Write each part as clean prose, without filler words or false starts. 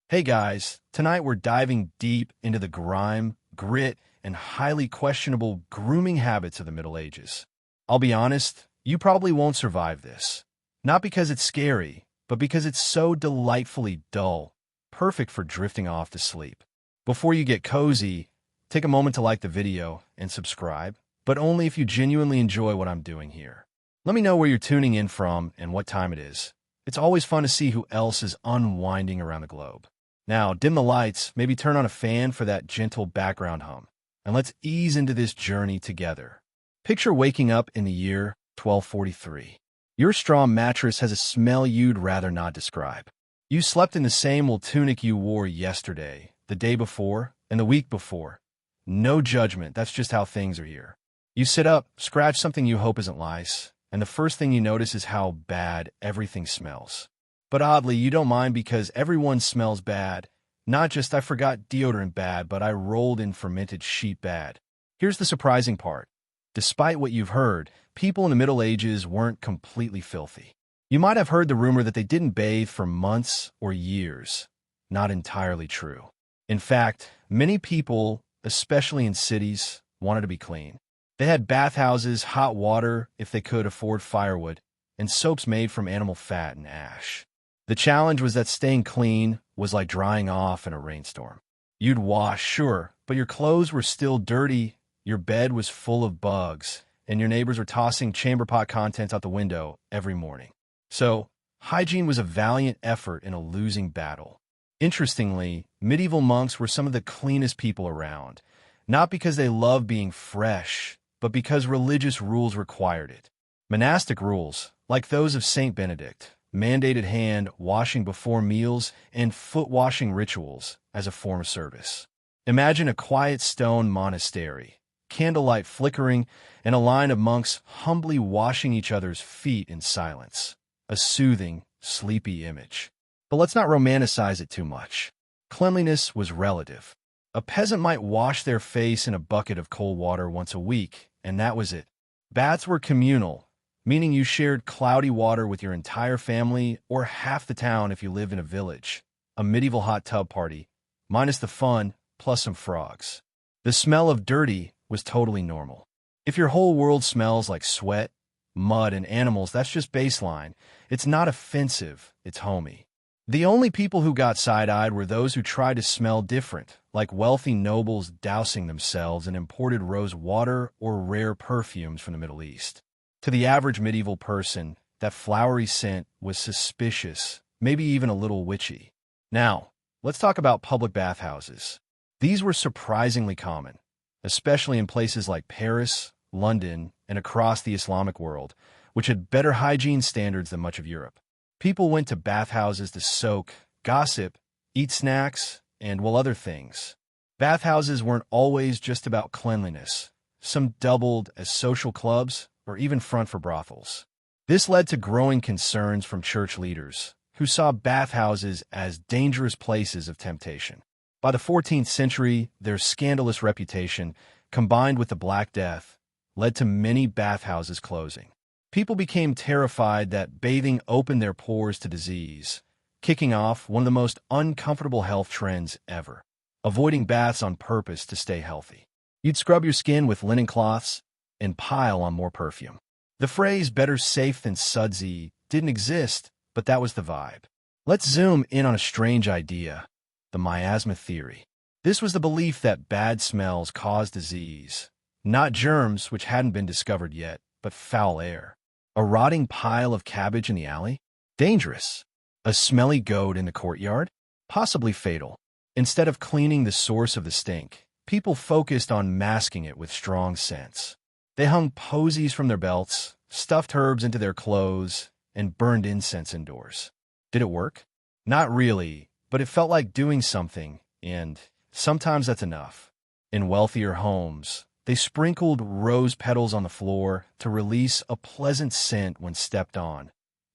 Hey guys, tonight we're diving deep into the grime, grit, and highly questionable grooming habits of the Middle Ages. I'll be honest, you probably won't survive this. Not because it's scary, but because it's so delightfully dull, perfect for drifting off to sleep. Before you get cozy, take a moment to like the video and subscribe, but only if you genuinely enjoy what I'm doing here. Let me know where you're tuning in from and what time it is. It's always fun to see who else is unwinding around the globe. Now, dim the lights, maybe turn on a fan for that gentle background hum, and let's ease into this journey together. Picture waking up in the year 1243. Your straw mattress has a smell you'd rather not describe. You slept in the same old tunic you wore yesterday, the day before, and the week before. No judgment, that's just how things are here. You sit up, scratch something you hope isn't lice, and the first thing you notice is how bad everything smells. But oddly, you don't mind because everyone smells bad. Not just I forgot deodorant bad, but I rolled in fermented sheep bad. Here's the surprising part. Despite what you've heard, people in the Middle Ages weren't completely filthy. You might have heard the rumor that they didn't bathe for months or years. Not entirely true. In fact, many people, especially in cities, wanted to be clean. They had bathhouses, hot water if they could afford firewood, and soaps made from animal fat and ash. The challenge was that staying clean was like drying off in a rainstorm. You'd wash, sure, but your clothes were still dirty, your bed was full of bugs, and your neighbors were tossing chamber pot contents out the window every morning. So, hygiene was a valiant effort in a losing battle. Interestingly, medieval monks were some of the cleanest people around, not because they loved being fresh, but because religious rules required it. Monastic rules, like those of Saint Benedict, mandated hand washing before meals and foot washing rituals as a form of service. Imagine a quiet stone monastery, candlelight flickering, and a line of monks humbly washing each other's feet in silence. A soothing, sleepy image. But let's not romanticize it too much. Cleanliness was relative. A peasant might wash their face in a bucket of cold water once a week, and that was it. Baths were communal, meaning you shared cloudy water with your entire family or half the town if you lived in a village. A medieval hot tub party, minus the fun, plus some frogs. The smell of dirty was totally normal. If your whole world smells like sweat, mud, and animals, that's just baseline. It's not offensive, it's homey. The only people who got side-eyed were those who tried to smell different, like wealthy nobles dousing themselves in imported rose water or rare perfumes from the Middle East. To the average medieval person, that flowery scent was suspicious, maybe even a little witchy. Now, let's talk about public bathhouses. These were surprisingly common, especially in places like Paris, London, and across the Islamic world, which had better hygiene standards than much of Europe. People went to bathhouses to soak, gossip, eat snacks, and, well, other things. Bathhouses weren't always just about cleanliness. Some doubled as social clubs, or even front for brothels. This led to growing concerns from church leaders, who saw bathhouses as dangerous places of temptation. By the 14th century, their scandalous reputation, combined with the Black Death, led to many bathhouses closing. People became terrified that bathing opened their pores to disease, kicking off one of the most uncomfortable health trends ever, avoiding baths on purpose to stay healthy. You'd scrub your skin with linen cloths, and pile on more perfume. The phrase better safe than sudsy didn't exist, but that was the vibe. Let's zoom in on a strange idea, the miasma theory. This was the belief that bad smells caused disease, not germs which hadn't been discovered yet, but foul air. A rotting pile of cabbage in the alley? Dangerous. A smelly goat in the courtyard? Possibly fatal. Instead of cleaning the source of the stink, people focused on masking it with strong scents. They hung posies from their belts, stuffed herbs into their clothes, and burned incense indoors. Did it work? Not really, but it felt like doing something, and sometimes that's enough. In wealthier homes, they sprinkled rose petals on the floor to release a pleasant scent when stepped on.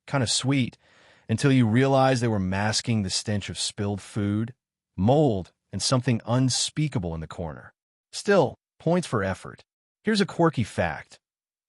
Kind of sweet, until you realized they were masking the stench of spilled food, mold, and something unspeakable in the corner. Still, points for effort. Here's a quirky fact.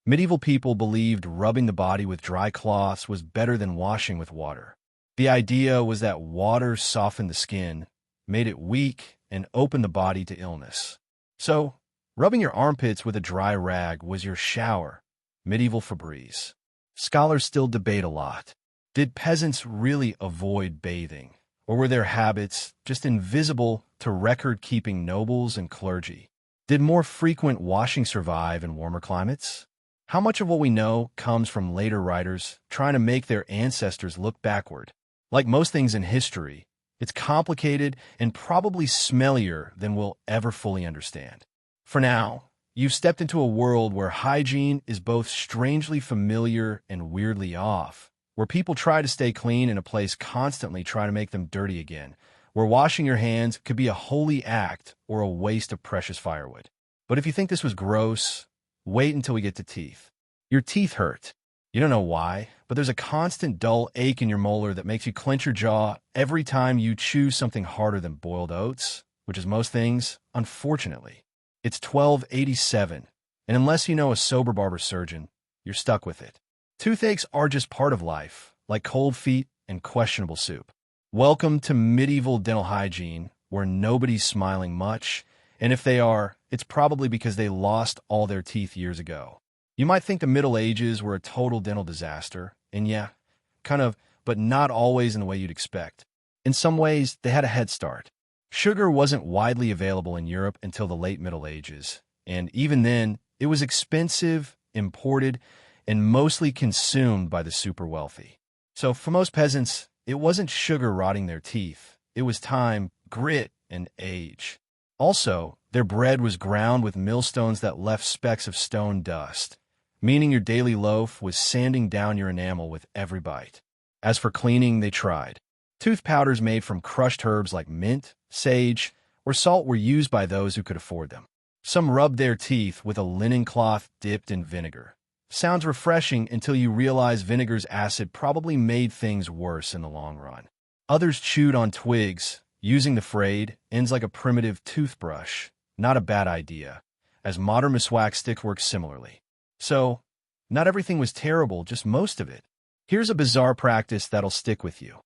Medieval people believed rubbing the body with dry cloths was better than washing with water. The idea was that water softened the skin, made it weak, and opened the body to illness. So, rubbing your armpits with a dry rag was your shower, medieval Febreze. Scholars still debate a lot. Did peasants really avoid bathing, or were their habits just invisible to record-keeping nobles and clergy? Did more frequent washing survive in warmer climates? How much of what we know comes from later writers trying to make their ancestors look backward? Like most things in history, it's complicated and probably smellier than we'll ever fully understand. For now, you've stepped into a world where hygiene is both strangely familiar and weirdly off, where people try to stay clean in a place constantly trying to make them dirty again, where washing your hands could be a holy act or a waste of precious firewood. But if you think this was gross, wait until we get to teeth. Your teeth hurt. You don't know why, but there's a constant dull ache in your molar that makes you clench your jaw every time you chew something harder than boiled oats, which is most things, unfortunately. It's 1287, and unless you know a sober barber surgeon, you're stuck with it. Toothaches are just part of life, like cold feet and questionable soup. Welcome to medieval dental hygiene, where nobody's smiling much, and if they are, it's probably because they lost all their teeth years ago. You might think the Middle Ages were a total dental disaster, and yeah, kind of, but not always in the way you'd expect. In some ways, they had a head start. Sugar wasn't widely available in Europe until the late Middle Ages, and even then, it was expensive, imported, and mostly consumed by the super wealthy. So for most peasants, it wasn't sugar rotting their teeth. It was time, grit, and age. Also, their bread was ground with millstones that left specks of stone dust, meaning your daily loaf was sanding down your enamel with every bite. As for cleaning, they tried. Tooth powders made from crushed herbs like mint, sage, or salt were used by those who could afford them. Some rubbed their teeth with a linen cloth dipped in vinegar. Sounds refreshing until you realize vinegar's acid probably made things worse in the long run. Others chewed on twigs, using the frayed ends like a primitive toothbrush. Not a bad idea, as modern miswak sticks work similarly. So, not everything was terrible, just most of it. Here's a bizarre practice that'll stick with you.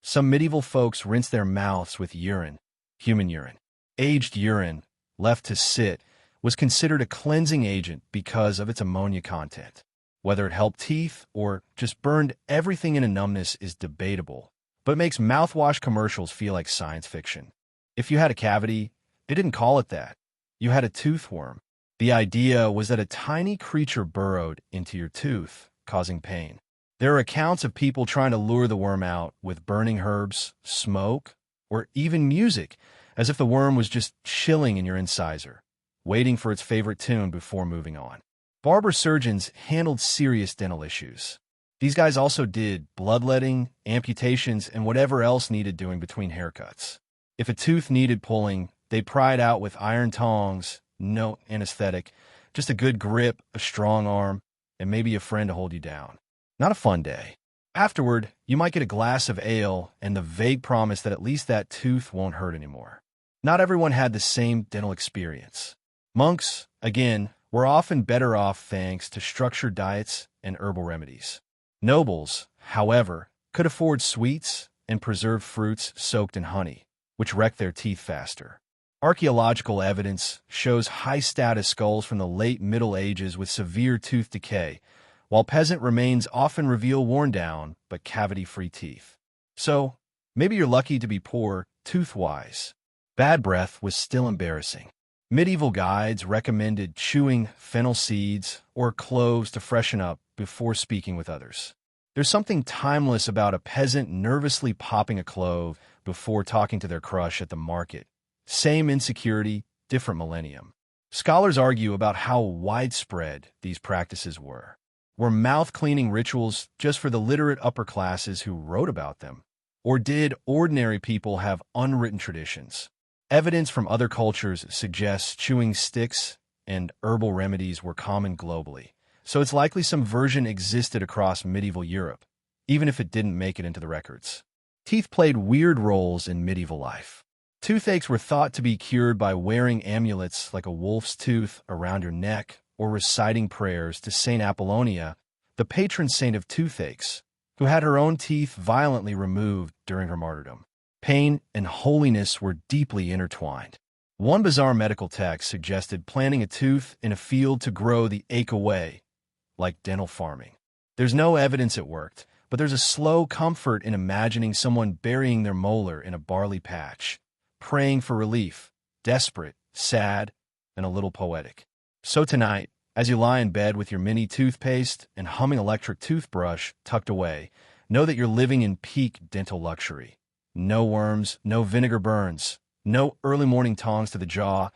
Some medieval folks rinsed their mouths with urine, human urine. Aged urine, left to sit, was considered a cleansing agent because of its ammonia content. Whether it helped teeth or just burned everything into numbness is debatable, but it makes mouthwash commercials feel like science fiction. If you had a cavity, they didn't call it that. You had a toothworm. The idea was that a tiny creature burrowed into your tooth, causing pain. There are accounts of people trying to lure the worm out with burning herbs, smoke, or even music, as if the worm was just chilling in your incisor, waiting for its favorite tune before moving on. Barber surgeons handled serious dental issues. These guys also did bloodletting, amputations, and whatever else needed doing between haircuts. If a tooth needed pulling, they'd pry it out with iron tongs, no anesthetic, just a good grip, a strong arm, and maybe a friend to hold you down. Not a fun day. Afterward, you might get a glass of ale and the vague promise that at least that tooth won't hurt anymore. Not everyone had the same dental experience. Monks, again, were often better off thanks to structured diets and herbal remedies. Nobles, however, could afford sweets and preserved fruits soaked in honey, which wrecked their teeth faster. Archaeological evidence shows high-status skulls from the late Middle Ages with severe tooth decay, while peasant remains often reveal worn-down but cavity-free teeth. So, maybe you're lucky to be poor tooth-wise. Bad breath was still embarrassing. Medieval guides recommended chewing fennel seeds or cloves to freshen up before speaking with others. There's something timeless about a peasant nervously popping a clove before talking to their crush at the market. Same insecurity, different millennium. Scholars argue about how widespread these practices were. Were mouth-cleaning rituals just for the literate upper classes who wrote about them? Or did ordinary people have unwritten traditions? Evidence from other cultures suggests chewing sticks and herbal remedies were common globally, so it's likely some version existed across medieval Europe, even if it didn't make it into the records. Teeth played weird roles in medieval life. Toothaches were thought to be cured by wearing amulets like a wolf's tooth around your neck or reciting prayers to Saint Apollonia, the patron saint of toothaches, who had her own teeth violently removed during her martyrdom. Pain and holiness were deeply intertwined. One bizarre medical text suggested planting a tooth in a field to grow the ache away, like dental farming. There's no evidence it worked, but there's a slow comfort in imagining someone burying their molar in a barley patch, praying for relief, desperate, sad, and a little poetic. So tonight, as you lie in bed with your mini toothpaste and humming electric toothbrush tucked away, know that you're living in peak dental luxury. No worms, no vinegar burns, no early morning tongs to the jaw,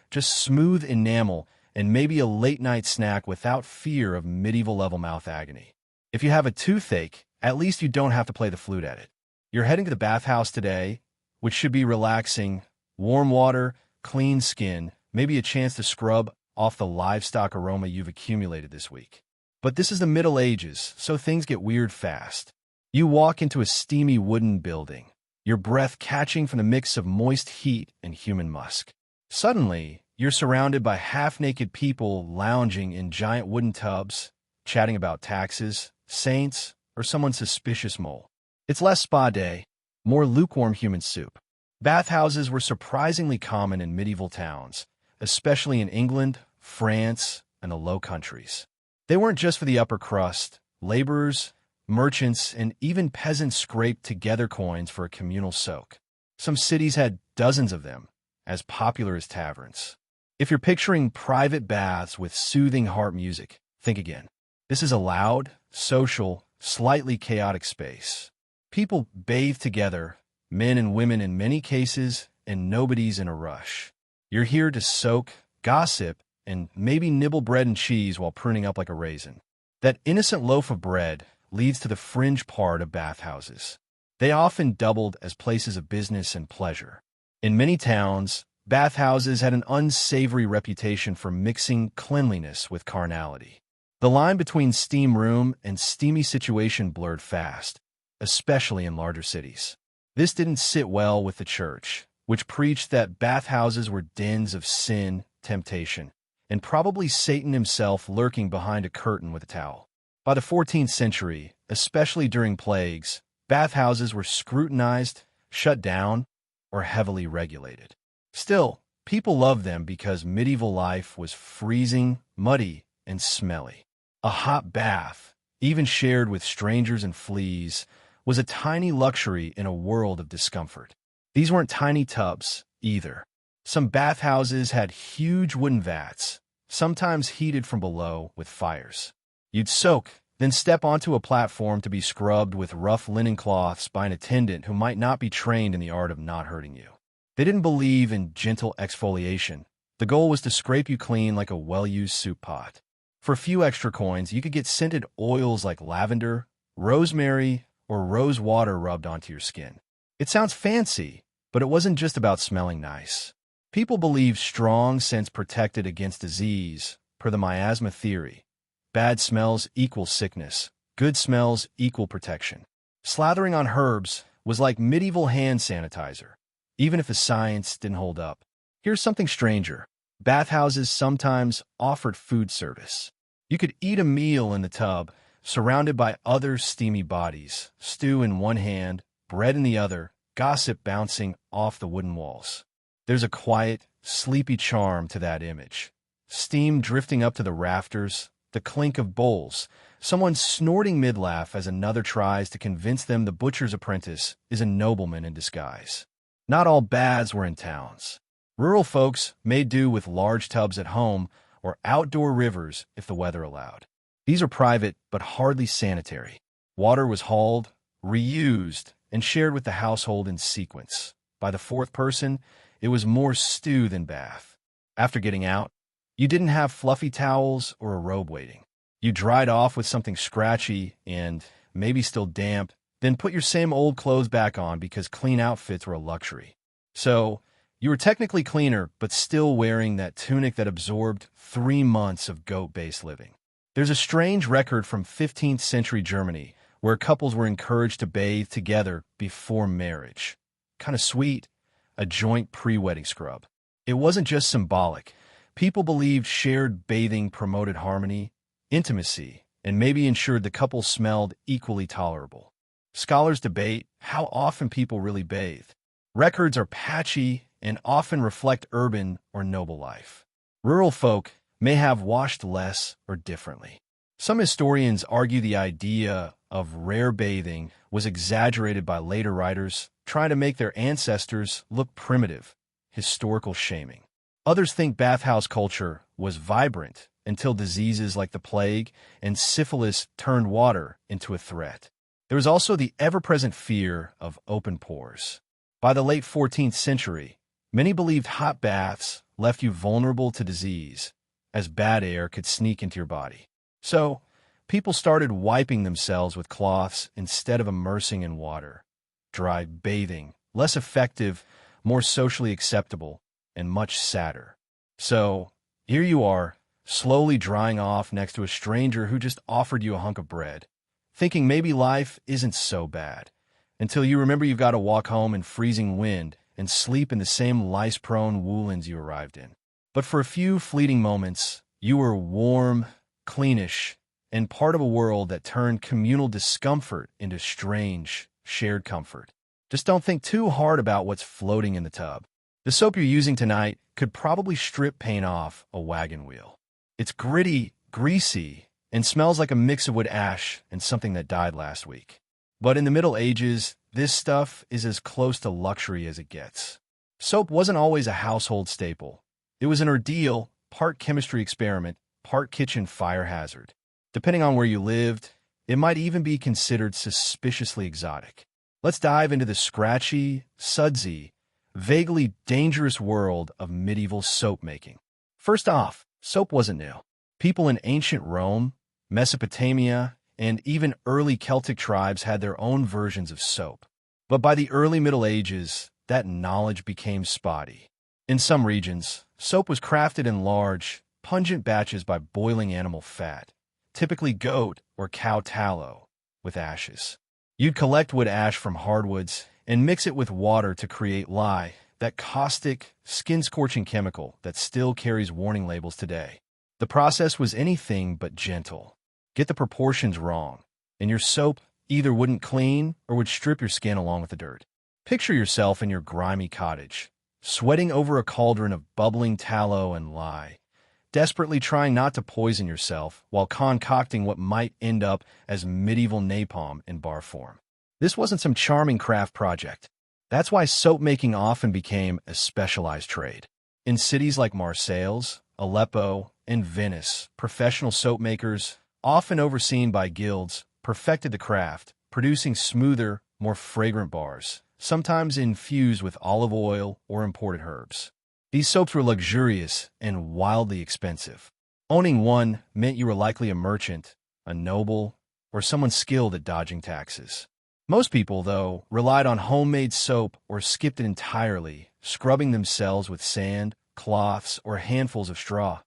just smooth enamel and maybe a late-night snack without fear of medieval-level mouth agony. If you have a toothache, at least you don't have to play the flute at it. You're heading to the bathhouse today, which should be relaxing, warm water, clean skin, maybe a chance to scrub off the livestock aroma you've accumulated this week. But this is the Middle Ages, so things get weird fast. You walk into a steamy wooden building, your breath catching from the mix of moist heat and human musk. Suddenly, you're surrounded by half-naked people lounging in giant wooden tubs, chatting about taxes, saints, or someone's suspicious mole. It's less spa day, more lukewarm human soup. Bathhouses were surprisingly common in medieval towns, especially in England, France, and the Low Countries. They weren't just for the upper crust. Laborers, merchants, and even peasants scraped together coins for a communal soak. Some cities had dozens of them, as popular as taverns. If you're picturing private baths with soothing harp music, think again. This is a loud, social, slightly chaotic space. People bathe together, men and women in many cases, and nobody's in a rush. You're here to soak, gossip, and maybe nibble bread and cheese while pruning up like a raisin. That innocent loaf of bread leads to the fringe part of bathhouses. They often doubled as places of business and pleasure. In many towns, bathhouses had an unsavory reputation for mixing cleanliness with carnality. The line between steam room and steamy situation blurred fast, especially in larger cities. This didn't sit well with the church, which preached that bathhouses were dens of sin, temptation, and probably Satan himself lurking behind a curtain with a towel. By the 14th century, especially during plagues, bathhouses were scrutinized, shut down, or heavily regulated. Still, people loved them because medieval life was freezing, muddy, and smelly. A hot bath, even shared with strangers and fleas, was a tiny luxury in a world of discomfort. These weren't tiny tubs, either. Some bathhouses had huge wooden vats, sometimes heated from below with fires. You'd soak, then step onto a platform to be scrubbed with rough linen cloths by an attendant who might not be trained in the art of not hurting you. They didn't believe in gentle exfoliation. The goal was to scrape you clean like a well-used soup pot. For a few extra coins, you could get scented oils like lavender, rosemary, or rose water rubbed onto your skin. It sounds fancy, but it wasn't just about smelling nice. People believed strong scents protected against disease, per the miasma theory. Bad smells equal sickness, good smells equal protection. Slathering on herbs was like medieval hand sanitizer, even if the science didn't hold up. Here's something stranger. Bathhouses sometimes offered food service. You could eat a meal in the tub, surrounded by other steamy bodies, stew in one hand, bread in the other, gossip bouncing off the wooden walls. There's a quiet, sleepy charm to that image. Steam drifting up to the rafters, the clink of bowls, someone snorting mid-laugh as another tries to convince them the butcher's apprentice is a nobleman in disguise. Not all baths were in towns. Rural folks made do with large tubs at home or outdoor rivers if the weather allowed. These are private but hardly sanitary. Water was hauled, reused, and shared with the household in sequence. By the fourth person, it was more stew than bath. After getting out, you didn't have fluffy towels or a robe waiting. You dried off with something scratchy and maybe still damp, then put your same old clothes back on because clean outfits were a luxury. So, you were technically cleaner, but still wearing that tunic that absorbed 3 months of goat-based living. There's a strange record from 15th century Germany where couples were encouraged to bathe together before marriage. Kind of sweet, a joint pre-wedding scrub. It wasn't just symbolic. People believed shared bathing promoted harmony, intimacy, and maybe ensured the couple smelled equally tolerable. Scholars debate how often people really bathe. Records are patchy and often reflect urban or noble life. Rural folk may have washed less or differently. Some historians argue the idea of rare bathing was exaggerated by later writers trying to make their ancestors look primitive, historical shaming. Others think bathhouse culture was vibrant until diseases like the plague and syphilis turned water into a threat. There was also the ever-present fear of open pores. By the late 14th century, many believed hot baths left you vulnerable to disease, as bad air could sneak into your body. So, people started wiping themselves with cloths instead of immersing in water. Dry bathing, less effective, more socially acceptable, and much sadder. So, here you are, slowly drying off next to a stranger who just offered you a hunk of bread, thinking maybe life isn't so bad, until you remember you've got to walk home in freezing wind and sleep in the same lice-prone woolens you arrived in. But for a few fleeting moments, you were warm, cleanish, and part of a world that turned communal discomfort into strange, shared comfort. Just don't think too hard about what's floating in the tub. The soap you're using tonight could probably strip paint off a wagon wheel. It's gritty, greasy, and smells like a mix of wood ash and something that died last week. But in the Middle Ages, this stuff is as close to luxury as it gets. Soap wasn't always a household staple. It was an ordeal, part chemistry experiment, part kitchen fire hazard. Depending on where you lived, it might even be considered suspiciously exotic. Let's dive into the scratchy, sudsy, vaguely dangerous world of medieval soap making. First off, soap wasn't new. People in ancient Rome, Mesopotamia, and even early Celtic tribes had their own versions of soap. But by the early Middle Ages, that knowledge became spotty. In some regions, soap was crafted in large, pungent batches by boiling animal fat, typically goat or cow tallow, with ashes. You'd collect wood ash from hardwoods and mix it with water to create lye, that caustic, skin-scorching chemical that still carries warning labels today. The process was anything but gentle. Get the proportions wrong, and your soap either wouldn't clean or would strip your skin along with the dirt. Picture yourself in your grimy cottage, sweating over a cauldron of bubbling tallow and lye, desperately trying not to poison yourself while concocting what might end up as medieval napalm in bar form. This wasn't some charming craft project. That's why soap making often became a specialized trade. In cities like Marseilles, Aleppo, and Venice, professional soap makers, often overseen by guilds, perfected the craft, producing smoother, more fragrant bars, sometimes infused with olive oil or imported herbs. These soaps were luxurious and wildly expensive. Owning one meant you were likely a merchant, a noble, or someone skilled at dodging taxes. Most people, though, relied on homemade soap or skipped it entirely, scrubbing themselves with sand, cloths, or handfuls of straw.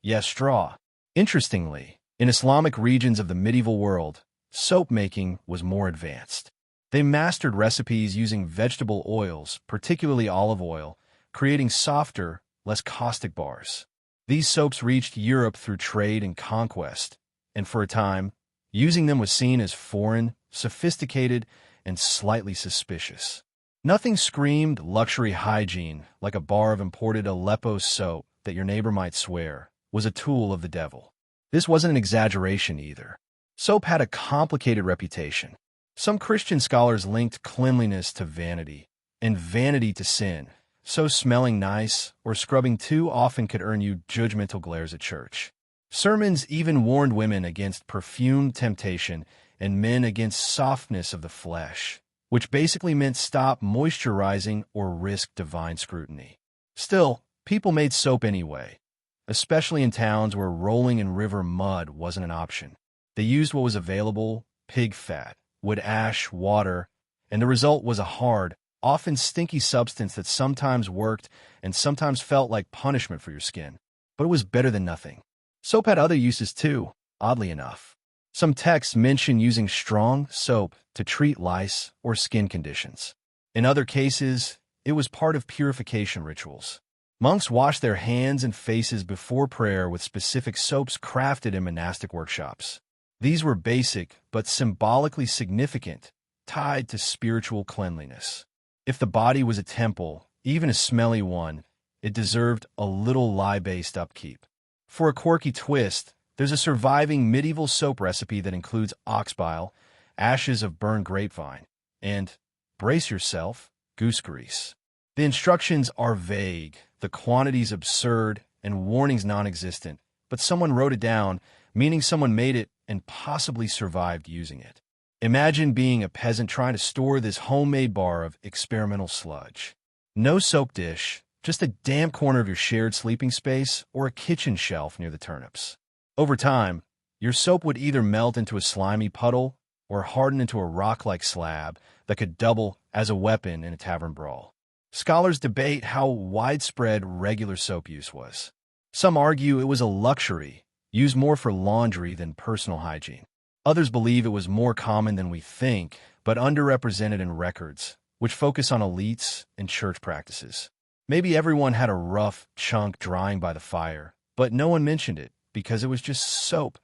Yes, straw. Interestingly, in Islamic regions of the medieval world, soap making was more advanced. They mastered recipes using vegetable oils, particularly olive oil, creating softer, less caustic bars. These soaps reached Europe through trade and conquest, and for a time, using them was seen as foreign, sophisticated, and slightly suspicious. Nothing screamed luxury hygiene like a bar of imported Aleppo soap that your neighbor might swear was a tool of the devil. This wasn't an exaggeration either. Soap had a complicated reputation. Some Christian scholars linked cleanliness to vanity, and vanity to sin, so smelling nice or scrubbing too often could earn you judgmental glares at church. Sermons even warned women against perfume temptation and men against softness of the flesh, which basically meant stop moisturizing or risk divine scrutiny. Still, people made soap anyway, especially in towns where rolling in river mud wasn't an option. They used what was available, pig fat, wood ash, water, and the result was a hard, often stinky substance that sometimes worked and sometimes felt like punishment for your skin. But it was better than nothing. Soap had other uses too, oddly enough. Some texts mention using strong soap to treat lice or skin conditions. In other cases, it was part of purification rituals. Monks washed their hands and faces before prayer with specific soaps crafted in monastic workshops. These were basic but symbolically significant, tied to spiritual cleanliness. If the body was a temple, even a smelly one, it deserved a little lye-based upkeep. For a quirky twist, there's a surviving medieval soap recipe that includes ox bile, ashes of burned grapevine, and, brace yourself, goose grease. The instructions are vague, the quantities absurd, and warnings non-existent, but someone wrote it down, meaning someone made it and possibly survived using it. Imagine being a peasant trying to store this homemade bar of experimental sludge. No soap dish, just a damp corner of your shared sleeping space or a kitchen shelf near the turnips. Over time, your soap would either melt into a slimy puddle or harden into a rock-like slab that could double as a weapon in a tavern brawl. Scholars debate how widespread regular soap use was. Some argue it was a luxury, used more for laundry than personal hygiene. Others believe it was more common than we think, but underrepresented in records, which focus on elites and church practices. Maybe everyone had a rough chunk drying by the fire, but no one mentioned it because it was just soap,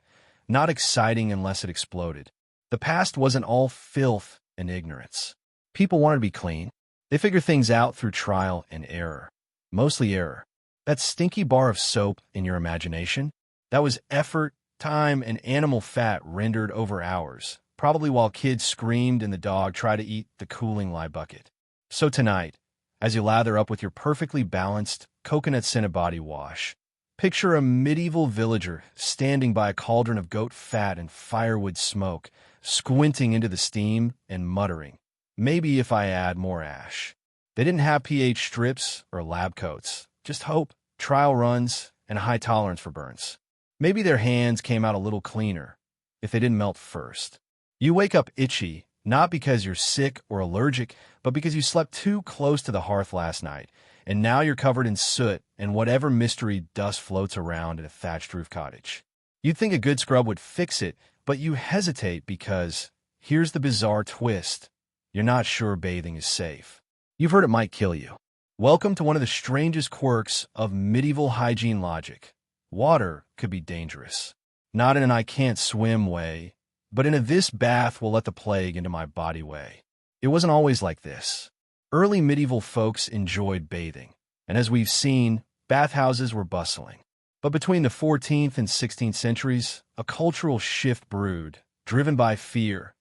not exciting unless it exploded. The past wasn't all filth and ignorance. People wanted to be clean. They figured things out through trial and error. Mostly error. That stinky bar of soap in your imagination, that was effort, time, and animal fat rendered over hours, probably while kids screamed and the dog tried to eat the cooling lye bucket. So tonight, as you lather up with your perfectly balanced, coconut-scented body wash, picture a medieval villager standing by a cauldron of goat fat and firewood smoke, squinting into the steam and muttering, "Maybe if I add more ash." They didn't have pH strips or lab coats, just hope, trial runs, and a high tolerance for burns. Maybe their hands came out a little cleaner if they didn't melt first. You wake up itchy, not because you're sick or allergic, but because you slept too close to the hearth last night, and now you're covered in soot and whatever mystery dust floats around in a thatched roof cottage. You'd think a good scrub would fix it, but you hesitate because, here's the bizarre twist, you're not sure bathing is safe. You've heard it might kill you. Welcome to one of the strangest quirks of medieval hygiene logic. Water could be dangerous. Not in an I can't swim way, but in a this bath will let the plague into my body way. It wasn't always like this. Early medieval folks enjoyed bathing, and as we've seen, bathhouses were bustling. But between the 14th and 16th centuries, a cultural shift brewed, driven by fear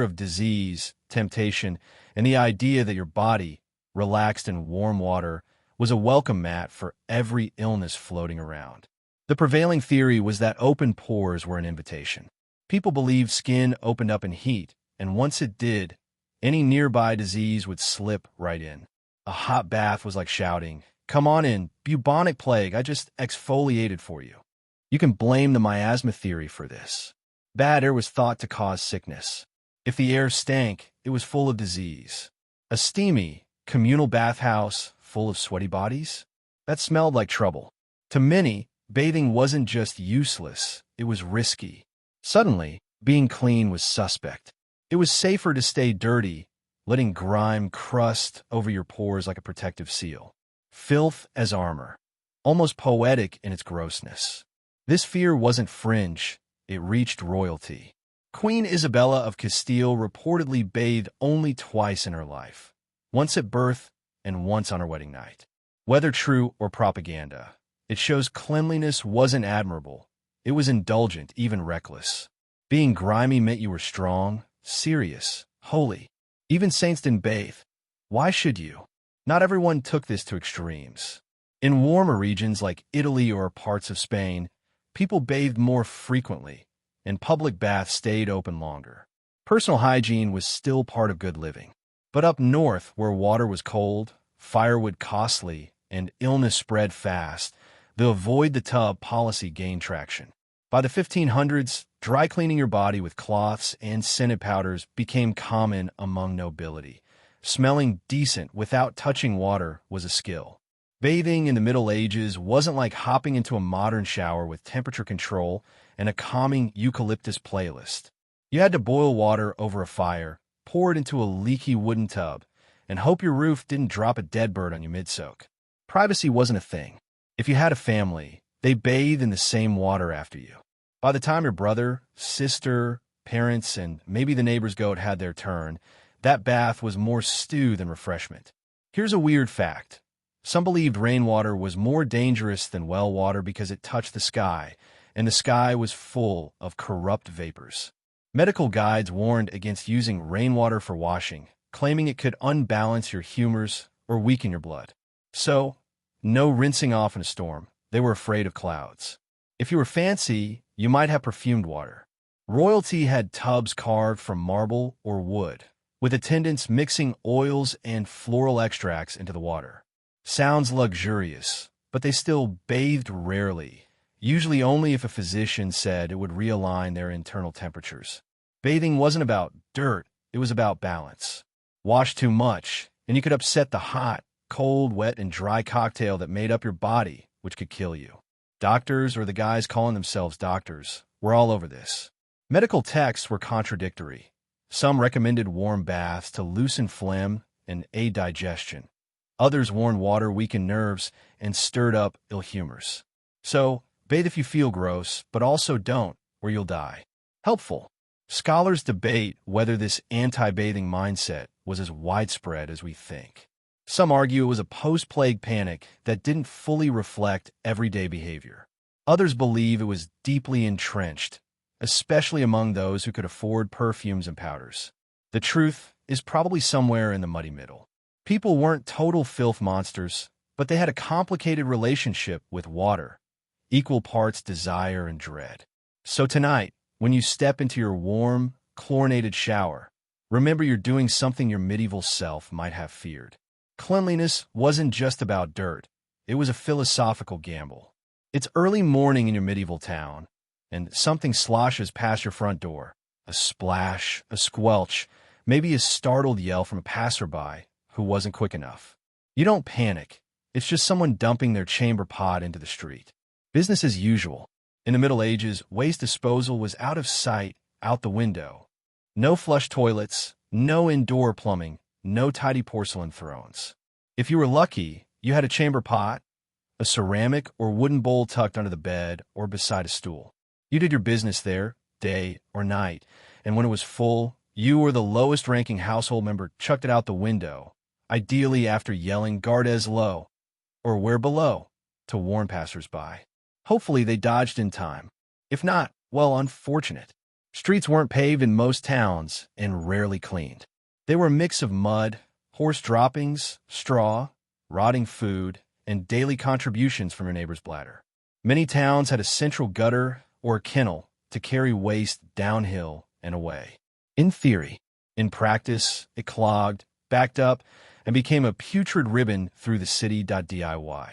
of disease, temptation, and the idea that your body, relaxed in warm water, was a welcome mat for every illness floating around. The prevailing theory was that open pores were an invitation. People believed skin opened up in heat, and once it did, any nearby disease would slip right in. A hot bath was like shouting, "Come on in, bubonic plague, I just exfoliated for you." You can blame the miasma theory for this. Bad air was thought to cause sickness. If the air stank, it was full of disease. A steamy, communal bathhouse full of sweaty bodies? That smelled like trouble. To many, bathing wasn't just useless, it was risky. Suddenly, being clean was suspect. It was safer to stay dirty, letting grime crust over your pores like a protective seal. Filth as armor. Almost poetic in its grossness. This fear wasn't fringe, it reached royalty. Queen Isabella of Castile reportedly bathed only twice in her life. Once at birth and once on her wedding night. Whether true or propaganda, it shows cleanliness wasn't admirable. It was indulgent, even reckless. Being grimy meant you were strong, serious, holy. Even saints didn't bathe. Why should you? Not everyone took this to extremes. In warmer regions like Italy or parts of Spain, people bathed more frequently, and public baths stayed open longer. Personal hygiene was still part of good living. But up north, where water was cold, firewood costly, and illness spread fast, the avoid the tub policy gained traction. By the 1500s, dry cleaning your body with cloths and scented powders became common among nobility. Smelling decent without touching water was a skill. Bathing in the Middle Ages wasn't like hopping into a modern shower with temperature control and a calming eucalyptus playlist. You had to boil water over a fire, pour it into a leaky wooden tub, and hope your roof didn't drop a dead bird on you mid-soak. Privacy wasn't a thing. If you had a family, they bathed in the same water after you. By the time your brother, sister, parents, and maybe the neighbor's goat had their turn, that bath was more stew than refreshment. Here's a weird fact. Some believed rainwater was more dangerous than well water because it touched the sky, and the sky was full of corrupt vapors. Medical guides warned against using rainwater for washing, claiming it could unbalance your humors or weaken your blood. So, no rinsing off in a storm. They were afraid of clouds. If you were fancy, you might have perfumed water. Royalty had tubs carved from marble or wood, with attendants mixing oils and floral extracts into the water. Sounds luxurious, but they still bathed rarely, usually only if a physician said it would realign their internal temperatures. Bathing wasn't about dirt, it was about balance. Wash too much, and you could upset the hot, cold, wet, and dry cocktail that made up your body, which could kill you. Doctors, or the guys calling themselves doctors, were all over this. Medical texts were contradictory. Some recommended warm baths to loosen phlegm and aid digestion. Others warned water weakened nerves and stirred up ill humors. So, bathe if you feel gross, but also don't, or you'll die. Helpful. Scholars debate whether this anti-bathing mindset was as widespread as we think. Some argue it was a post-plague panic that didn't fully reflect everyday behavior. Others believe it was deeply entrenched, especially among those who could afford perfumes and powders. The truth is probably somewhere in the muddy middle. People weren't total filth monsters, but they had a complicated relationship with water, equal parts desire and dread. So tonight, when you step into your warm, chlorinated shower, remember you're doing something your medieval self might have feared. Cleanliness wasn't just about dirt. It was a philosophical gamble. It's early morning in your medieval town, and something sloshes past your front door. A splash, a squelch, maybe a startled yell from a passerby who wasn't quick enough. You don't panic. It's just someone dumping their chamber pot into the street. Business as usual. In the Middle Ages, waste disposal was out of sight, out the window. No flush toilets, no indoor plumbing, no tidy porcelain thrones. If you were lucky, you had a chamber pot, a ceramic or wooden bowl tucked under the bed or beside a stool. You did your business there, day or night, and when it was full, you or the lowest-ranking household member chucked it out the window, ideally after yelling "Gardes low," or "Where below?" to warn passers-by. Hopefully they dodged in time. If not, well, unfortunate. Streets weren't paved in most towns and rarely cleaned. They were a mix of mud, horse droppings, straw, rotting food, and daily contributions from your neighbor's bladder. Many towns had a central gutter or a kennel to carry waste downhill and away. In theory. In practice, it clogged, backed up, and became a putrid ribbon through the city.diy.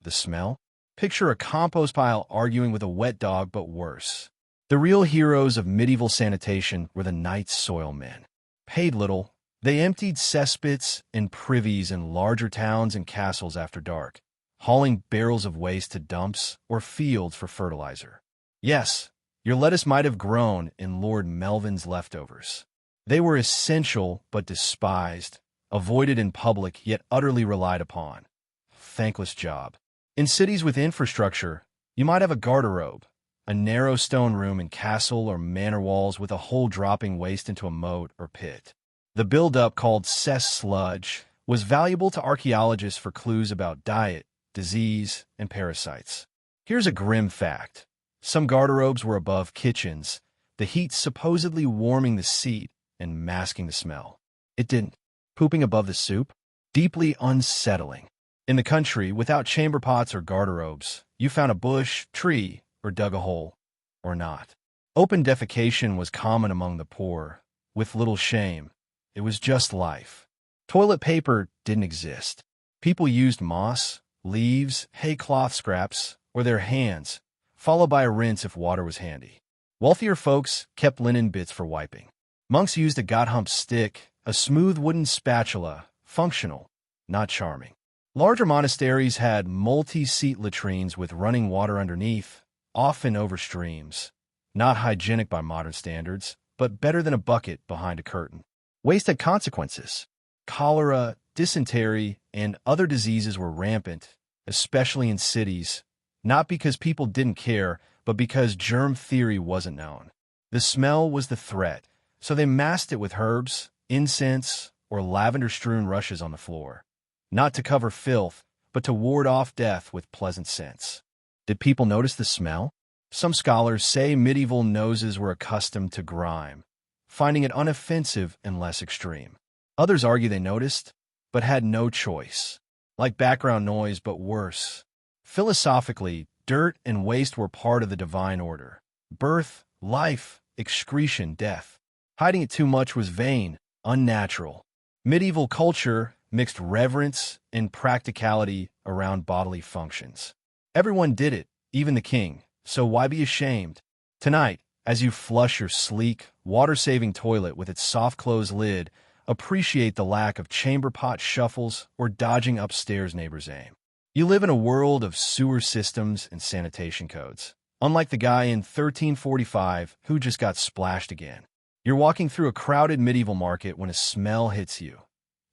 The smell? Picture a compost pile arguing with a wet dog, but worse. The real heroes of medieval sanitation were the night soil men. Paid little, they emptied cesspits and privies in larger towns and castles after dark, hauling barrels of waste to dumps or fields for fertilizer. Yes, your lettuce might have grown in Lord Melvin's leftovers. They were essential but despised, avoided in public yet utterly relied upon. Thankless job. In cities with infrastructure, you might have a garderobe, a narrow stone room in castle or manor walls with a hole dropping waste into a moat or pit. The buildup, called cess sludge, was valuable to archaeologists for clues about diet, disease, and parasites. Here's a grim fact. Some garderobes were above kitchens, the heat supposedly warming the seat and masking the smell. It didn't. Pooping above the soup? Deeply unsettling. In the country, without chamber pots or garderobes, you found a bush, tree, or dug a hole. Or not. Open defecation was common among the poor, with little shame. It was just life. Toilet paper didn't exist. People used moss, leaves, hay cloth scraps, or their hands, followed by a rinse if water was handy. Wealthier folks kept linen bits for wiping. Monks used a got-hump stick, a smooth wooden spatula, functional, not charming. Larger monasteries had multi-seat latrines with running water underneath, often over streams. Not hygienic by modern standards, but better than a bucket behind a curtain. Waste had consequences. Cholera, dysentery, and other diseases were rampant, especially in cities, not because people didn't care, but because germ theory wasn't known. The smell was the threat, so they masked it with herbs, incense, or lavender-strewn rushes on the floor. Not to cover filth, but to ward off death with pleasant scents. Did people notice the smell? Some scholars say medieval noses were accustomed to grime, finding it unoffensive and less extreme. Others argue they noticed, but had no choice. Like background noise, but worse. Philosophically, dirt and waste were part of the divine order. Birth, life, excretion, death. Hiding it too much was vain, unnatural. Medieval culture mixed reverence and practicality around bodily functions. Everyone did it, even the king, so why be ashamed? Tonight, as you flush your sleek, water-saving toilet with its soft-close lid, appreciate the lack of chamber pot shuffles or dodging upstairs neighbor's aim. You live in a world of sewer systems and sanitation codes, unlike the guy in 1345 who just got splashed again. You're walking through a crowded medieval market when a smell hits you.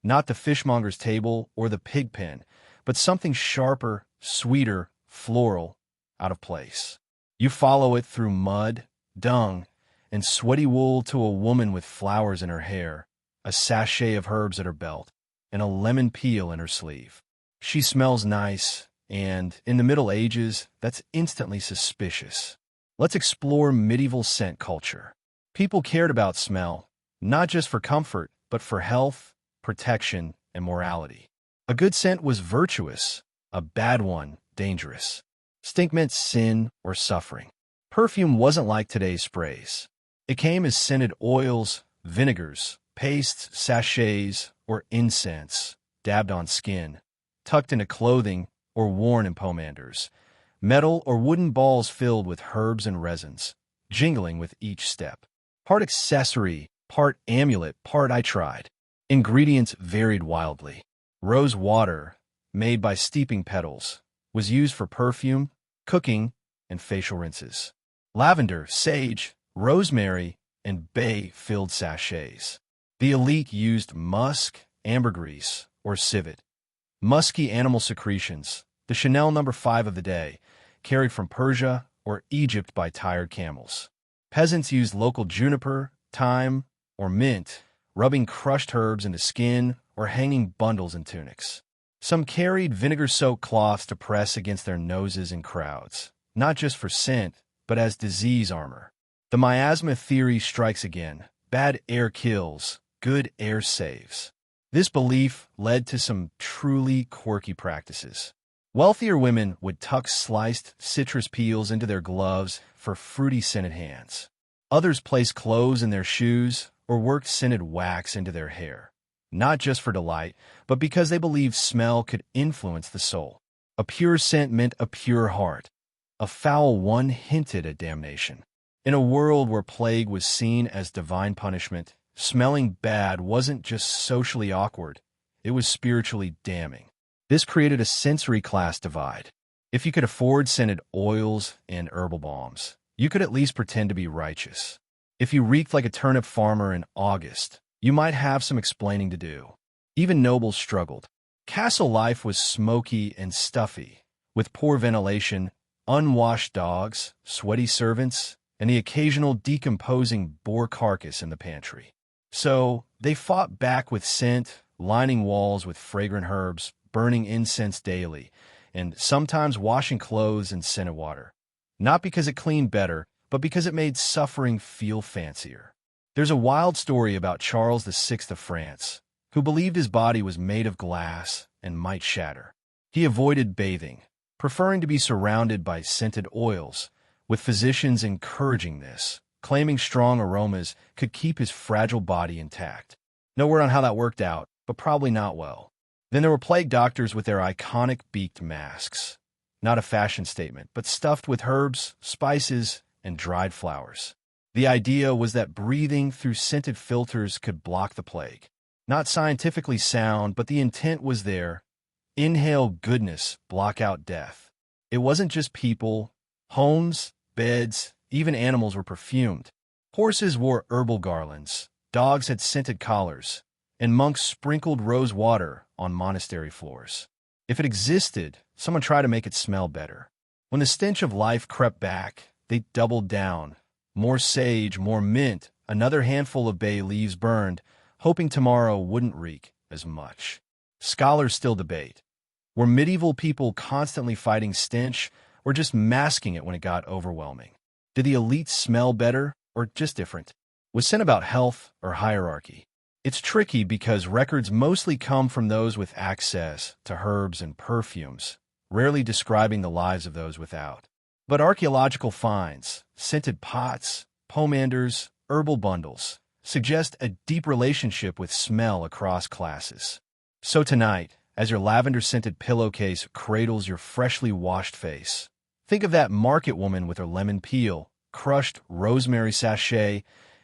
Not the fishmonger's table or the pig pen, but something sharper, sweeter, floral, out of place. You follow it through mud, dung, and sweaty wool to a woman with flowers in her hair, a sachet of herbs at her belt, and a lemon peel in her sleeve. She smells nice, and in the Middle Ages, that's instantly suspicious. Let's explore medieval scent culture. People cared about smell, not just for comfort, but for health, protection, and morality. A good scent was virtuous, a bad one, dangerous. Stink meant sin or suffering. Perfume wasn't like today's sprays. It came as scented oils, vinegars, pastes, sachets, or incense, dabbed on skin, tucked into clothing, or worn in pomanders. Metal or wooden balls filled with herbs and resins, jingling with each step. Part accessory, part amulet, part I tried. Ingredients varied wildly. Rose water, made by steeping petals, was used for perfume, cooking, and facial rinses. Lavender, sage, rosemary, and bay filled sachets. The elite used musk, ambergris, or civet. Musky animal secretions, the Chanel No. 5 of the day, carried from Persia or Egypt by tired camels. Peasants used local juniper, thyme, or mint, rubbing crushed herbs into skin or hanging bundles in tunics. Some carried vinegar-soaked cloths to press against their noses in crowds, not just for scent, but as disease armor. The miasma theory strikes again. Bad air kills, good air saves. This belief led to some truly quirky practices. Wealthier women would tuck sliced citrus peels into their gloves for fruity scented hands. Others placed cloves in their shoes or worked scented wax into their hair, not just for delight, but because they believed smell could influence the soul. A pure scent meant a pure heart. A foul one hinted at damnation. In a world where plague was seen as divine punishment, smelling bad wasn't just socially awkward, it was spiritually damning. This created a sensory class divide. If you could afford scented oils and herbal balms, you could at least pretend to be righteous. If you reeked like a turnip farmer in August, you might have some explaining to do. Even nobles struggled. Castle life was smoky and stuffy, with poor ventilation, unwashed dogs, sweaty servants, and the occasional decomposing boar carcass in the pantry. So they fought back with scent, lining walls with fragrant herbs, burning incense daily, and sometimes washing clothes in scented water. Not because it cleaned better, but because it made suffering feel fancier. There's a wild story about Charles VI of France, who believed his body was made of glass and might shatter. He avoided bathing, preferring to be surrounded by scented oils, with physicians encouraging this, claiming strong aromas could keep his fragile body intact. No word on how that worked out, but probably not well. Then there were plague doctors with their iconic beaked masks. Not a fashion statement, but stuffed with herbs, spices, and dried flowers. The idea was that breathing through scented filters could block the plague. Not scientifically sound, but the intent was there. Inhale goodness, block out death. It wasn't just people. Homes, beds, even animals were perfumed. Horses wore herbal garlands, dogs had scented collars, and monks sprinkled rose water on monastery floors. If it existed, someone tried to make it smell better. When the stench of life crept back, they doubled down. More sage, more mint, another handful of bay leaves burned, hoping tomorrow wouldn't reek as much. Scholars still debate. Were medieval people constantly fighting stench, or just masking it when it got overwhelming? Did the elites smell better, or just different? Was sin about health or hierarchy? It's tricky because records mostly come from those with access to herbs and perfumes, rarely describing the lives of those without. But archaeological finds, scented pots, pomanders, herbal bundles, suggest a deep relationship with smell across classes. So tonight, as your lavender-scented pillowcase cradles your freshly washed face, think of that market woman with her lemon peel, crushed rosemary sachet,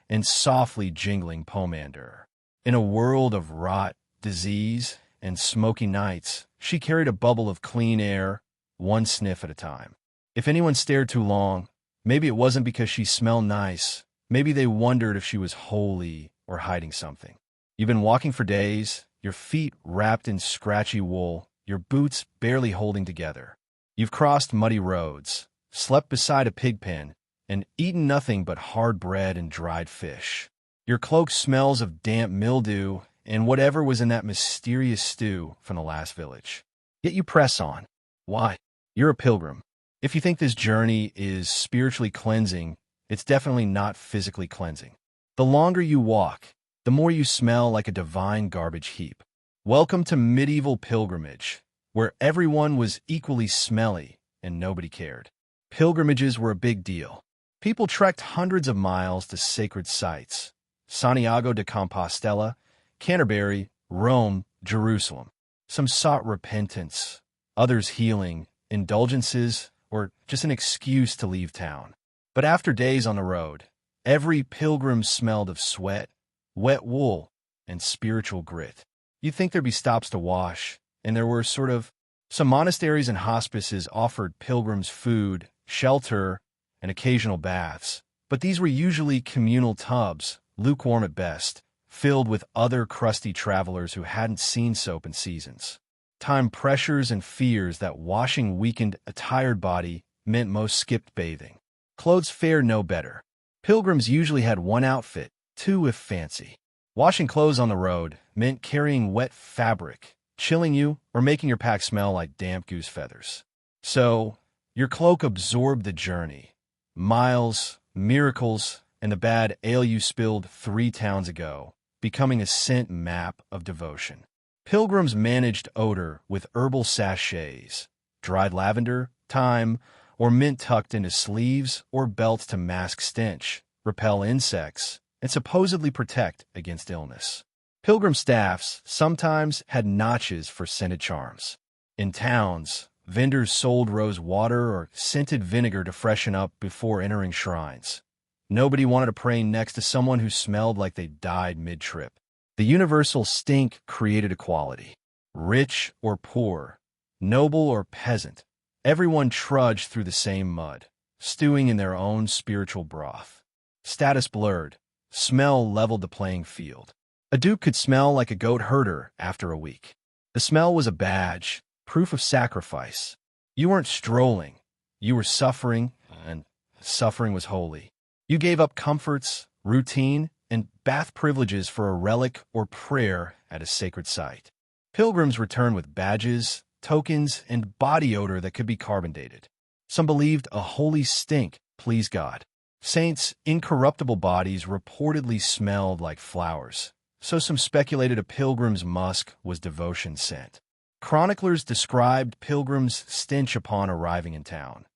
and softly jingling pomander. In a world of rot, disease, and smoky nights, she carried a bubble of clean air, one sniff at a time. If anyone stared too long, maybe it wasn't because she smelled nice. Maybe they wondered if she was holy or hiding something. You've been walking for days, your feet wrapped in scratchy wool, your boots barely holding together. You've crossed muddy roads, slept beside a pig pen, and eaten nothing but hard bread and dried fish. Your cloak smells of damp mildew and whatever was in that mysterious stew from the last village. Yet you press on. Why? You're a pilgrim. If you think this journey is spiritually cleansing, it's definitely not physically cleansing. The longer you walk, the more you smell like a divine garbage heap. Welcome to medieval pilgrimage, where everyone was equally smelly and nobody cared. Pilgrimages were a big deal. People trekked hundreds of miles to sacred sites: Santiago de Compostela, Canterbury, Rome, Jerusalem. Some sought repentance, others healing, indulgences, or just an excuse to leave town. But after days on the road, every pilgrim smelled of sweat, wet wool, and spiritual grit. You'd think there'd be stops to wash, and there were some monasteries and hospices offered pilgrims food, shelter, and occasional baths. But these were usually communal tubs, lukewarm at best, filled with other crusty travelers who hadn't seen soap in seasons. Time pressures and fears that washing weakened a tired body meant most skipped bathing. Clothes fared no better. Pilgrims usually had one outfit, two if fancy. Washing clothes on the road meant carrying wet fabric, chilling you, or making your pack smell like damp goose feathers. So, your cloak absorbed the journey. Miles, miracles, and the bad ale you spilled 3 towns ago, becoming a scent map of devotion. Pilgrims managed odor with herbal sachets, dried lavender, thyme, or mint tucked into sleeves or belts to mask stench, repel insects, and supposedly protect against illness. Pilgrim staffs sometimes had notches for scented charms. In towns, vendors sold rose water or scented vinegar to freshen up before entering shrines. Nobody wanted to pray next to someone who smelled like they died mid-trip. The universal stink created equality. Rich or poor, noble or peasant, everyone trudged through the same mud, stewing in their own spiritual broth. Status blurred. Smell leveled the playing field. A duke could smell like a goat herder after a week. The smell was a badge, proof of sacrifice. You weren't strolling. You were suffering, and suffering was holy. You gave up comforts, routine, and bath privileges for a relic or prayer at a sacred site. Pilgrims returned with badges, tokens, and body odor that could be carbon dated. Some believed a holy stink pleased God. Saints' incorruptible bodies reportedly smelled like flowers, so some speculated a pilgrim's musk was devotion scent. Chroniclers described pilgrims' stench upon arriving in town,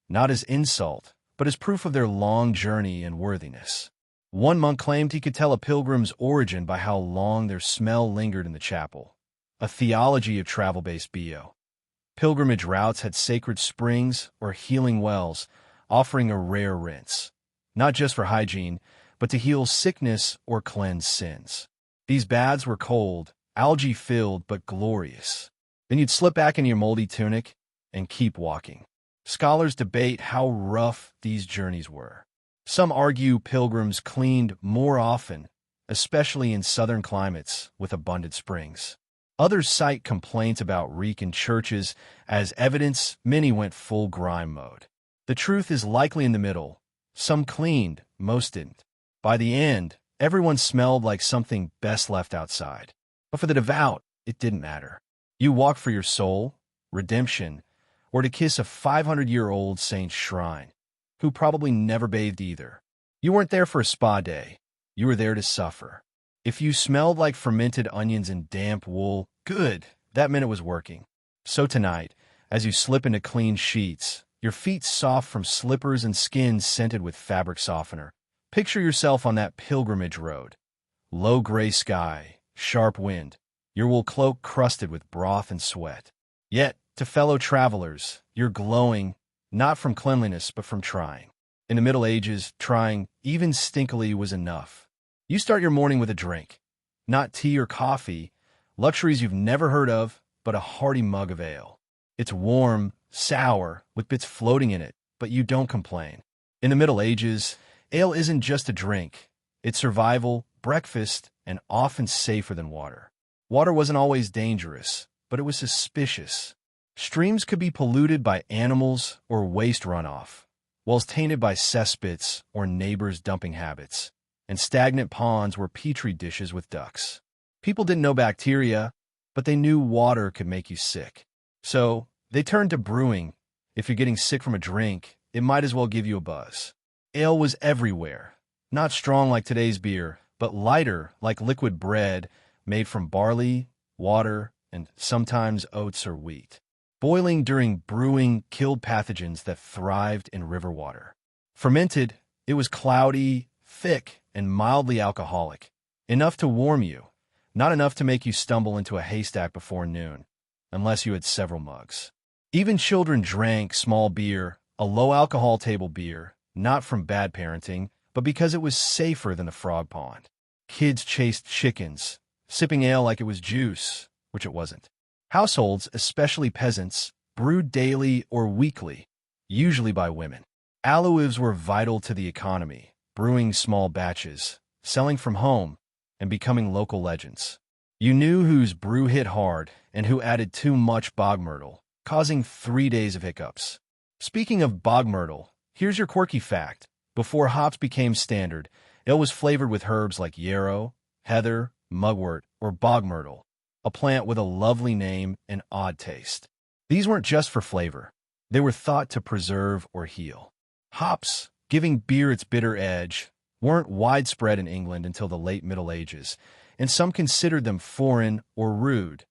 not as insult, but as proof of their long journey and worthiness. One monk claimed he could tell a pilgrim's origin by how long their smell lingered in the chapel, a theology of travel-based BO. Pilgrimage routes had sacred springs or healing wells, offering a rare rinse, not just for hygiene, but to heal sickness or cleanse sins. These baths were cold, algae-filled, but glorious. Then you'd slip back into your moldy tunic and keep walking. Scholars debate how rough these journeys were. Some argue pilgrims cleaned more often, especially in southern climates with abundant springs. Others cite complaints about reek in churches as evidence many went full grime mode. The truth is likely in the middle. Some cleaned, most didn't. By the end, everyone smelled like something best left outside. But for the devout, it didn't matter. You walked for your soul, redemption, or to kiss a 500-year-old saint's shrine, who probably never bathed either. You weren't there for a spa day. You were there to suffer. If you smelled like fermented onions and damp wool, good, that meant it was working. So tonight, as you slip into clean sheets, your feet soft from slippers and skin scented with fabric softener, picture yourself on that pilgrimage road. Low gray sky, sharp wind, your wool cloak crusted with broth and sweat. Yet, to fellow travelers, you're glowing, not from cleanliness but from trying. In the Middle Ages, trying, even stinkily, was enough. You start your morning with a drink. Not tea or coffee, luxuries you've never heard of, but a hearty mug of ale. It's warm, sour, with bits floating in it, but you don't complain. In the Middle Ages, ale isn't just a drink. It's survival, breakfast, and often safer than water. Water wasn't always dangerous, but it was suspicious. Streams could be polluted by animals or waste runoff, wells tainted by cesspits or neighbors' dumping habits, and stagnant ponds were petri dishes with ducks. People didn't know bacteria, but they knew water could make you sick. So, they turned to brewing. If you're getting sick from a drink, it might as well give you a buzz. Ale was everywhere. Not strong like today's beer, but lighter like liquid bread made from barley, water, and sometimes oats or wheat. Boiling during brewing killed pathogens that thrived in river water. Fermented, it was cloudy, thick, and mildly alcoholic. Enough to warm you, not enough to make you stumble into a haystack before noon, unless you had several mugs. Even children drank small beer, a low-alcohol table beer, not from bad parenting, but because it was safer than the frog pond. Kids chased chickens, sipping ale like it was juice, which it wasn't. Households, especially peasants, brewed daily or weekly, usually by women. Alewives were vital to the economy, brewing small batches, selling from home, and becoming local legends. You knew whose brew hit hard and who added too much bog myrtle, causing 3 days of hiccups. Speaking of bog myrtle, here's your quirky fact. Before hops became standard, ale was flavored with herbs like yarrow, heather, mugwort, or bog myrtle, a plant with a lovely name and odd taste. These weren't just for flavor. They were thought to preserve or heal. Hops, giving beer its bitter edge, weren't widespread in England until the late Middle Ages, and some considered them foreign or rude,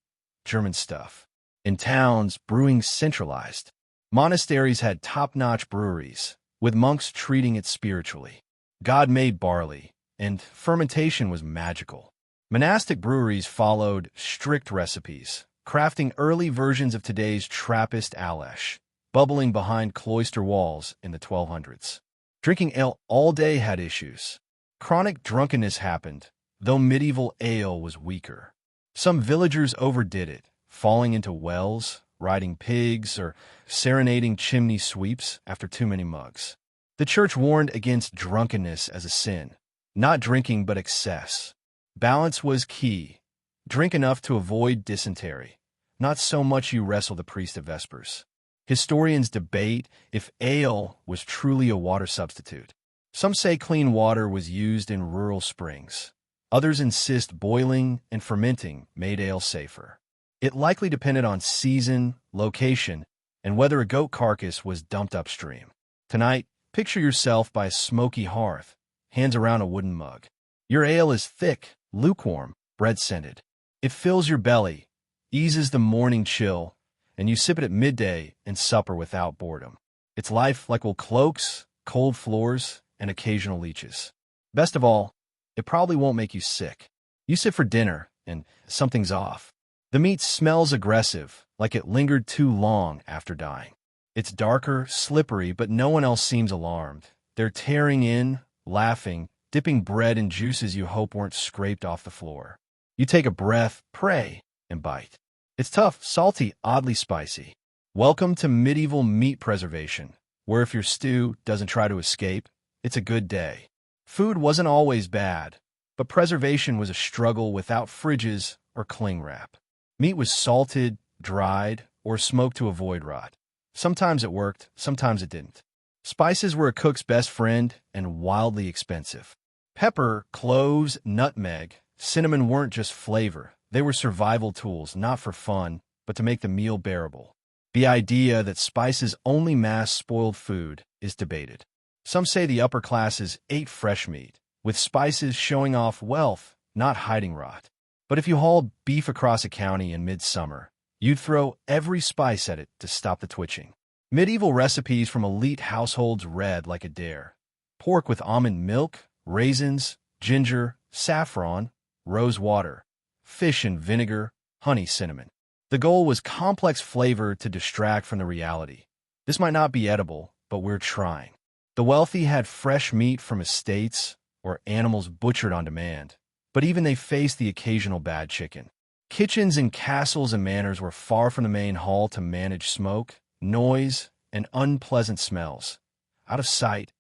German stuff. In towns, brewing centralized. Monasteries had top-notch breweries, with monks treating it spiritually. God made barley, and fermentation was magical. Monastic breweries followed strict recipes, crafting early versions of today's Trappist Alesh, bubbling behind cloister walls in the 1200s. Drinking ale all day had issues. Chronic drunkenness happened, though medieval ale was weaker. Some villagers overdid it, falling into wells, riding pigs, or serenading chimney sweeps after too many mugs. The church warned against drunkenness as a sin, not drinking but excess. Balance was key. Drink enough to avoid dysentery, not so much you wrestle the priest at Vespers. Historians debate if ale was truly a water substitute. Some say clean water was used in rural springs. Others insist boiling and fermenting made ale safer. It likely depended on season, location, and whether a goat carcass was dumped upstream. Tonight, picture yourself by a smoky hearth, hands around a wooden mug. Your ale is thick, lukewarm, bread-scented. It fills your belly, eases the morning chill, and you sip it at midday and supper without boredom. It's life like wool cloaks, cold floors, and occasional leeches. Best of all, it probably won't make you sick. You sit for dinner, and something's off. The meat smells aggressive, like it lingered too long after dying. It's darker, slippery, but no one else seems alarmed. They're tearing in, laughing, dipping bread in juices you hope weren't scraped off the floor. You take a breath, pray, and bite. It's tough, salty, oddly spicy. Welcome to medieval meat preservation, where if your stew doesn't try to escape, it's a good day. Food wasn't always bad, but preservation was a struggle without fridges or cling wrap. Meat was salted, dried, or smoked to avoid rot. Sometimes it worked, sometimes it didn't. Spices were a cook's best friend and wildly expensive. Pepper, cloves, nutmeg, cinnamon weren't just flavor. They were survival tools, not for fun, but to make the meal bearable. The idea that spices only mask spoiled food is debated. Some say the upper classes ate fresh meat, with spices showing off wealth, not hiding rot. But if you hauled beef across a county in midsummer, you'd throw every spice at it to stop the twitching. Medieval recipes from elite households read like a dare. Pork with almond milk, raisins, ginger, saffron, rose water, fish and vinegar, honey, cinnamon. The goal was complex flavor to distract from the reality. This might not be edible, but we're trying. The wealthy had fresh meat from estates or animals butchered on demand, but even they faced the occasional bad chicken. Kitchens in castles and manors were far from the main hall to manage smoke, noise, and unpleasant smells. Out of sight,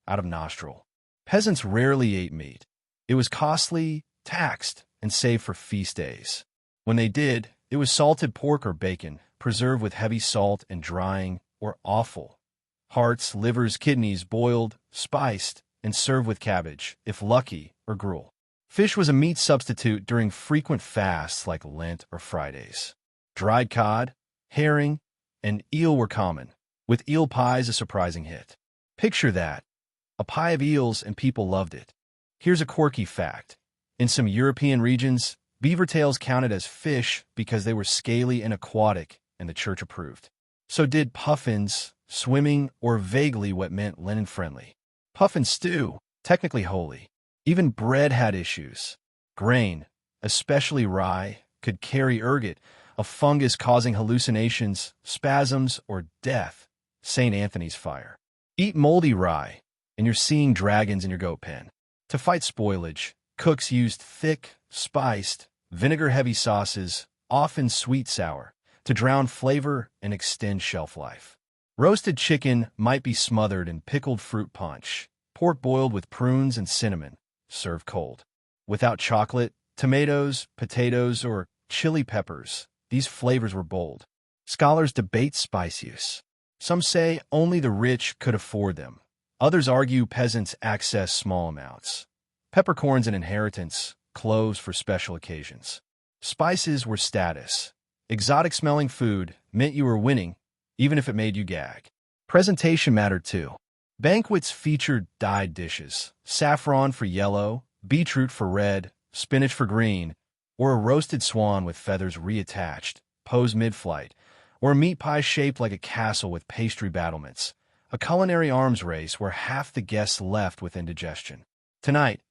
out of nostril. Peasants rarely ate meat. It was costly, taxed, and saved for feast days. When they did, it was salted pork or bacon, preserved with heavy salt and drying, or offal. Hearts, livers, kidneys boiled, spiced, and served with cabbage, if lucky, or gruel. Fish was a meat substitute during frequent fasts like Lent or Fridays. Dried cod, herring, and eel were common, with eel pies a surprising hit. Picture that. A pie of eels and people loved it. Here's a quirky fact. In some European regions, beaver tails counted as fish because they were scaly and aquatic, and the church approved. So did puffins, swimming, or vaguely what meant linen-friendly. Puffin stew, technically holy. Even bread had issues. Grain, especially rye, could carry ergot, a fungus causing hallucinations, spasms, or death. St. Anthony's fire. Eat moldy rye, and you're seeing dragons in your goat pen. To fight spoilage, cooks used thick, spiced, vinegar-heavy sauces, often sweet-sour, to drown flavor and extend shelf life. Roasted chicken might be smothered in pickled fruit punch, pork boiled with prunes and cinnamon, served cold. Without chocolate, tomatoes, potatoes, or chili peppers, these flavors were bold. Scholars debate spice use. Some say only the rich could afford them. Others argue peasants access small amounts. Peppercorns an inheritance, cloves for special occasions. Spices were status. Exotic-smelling food meant you were winning, even if it made you gag. Presentation mattered too. Banquets featured dyed dishes, saffron for yellow, beetroot for red, spinach for green, or a roasted swan with feathers reattached, posed mid-flight, or a meat pie shaped like a castle with pastry battlements, a culinary arms race where half the guests left with indigestion. Tonight,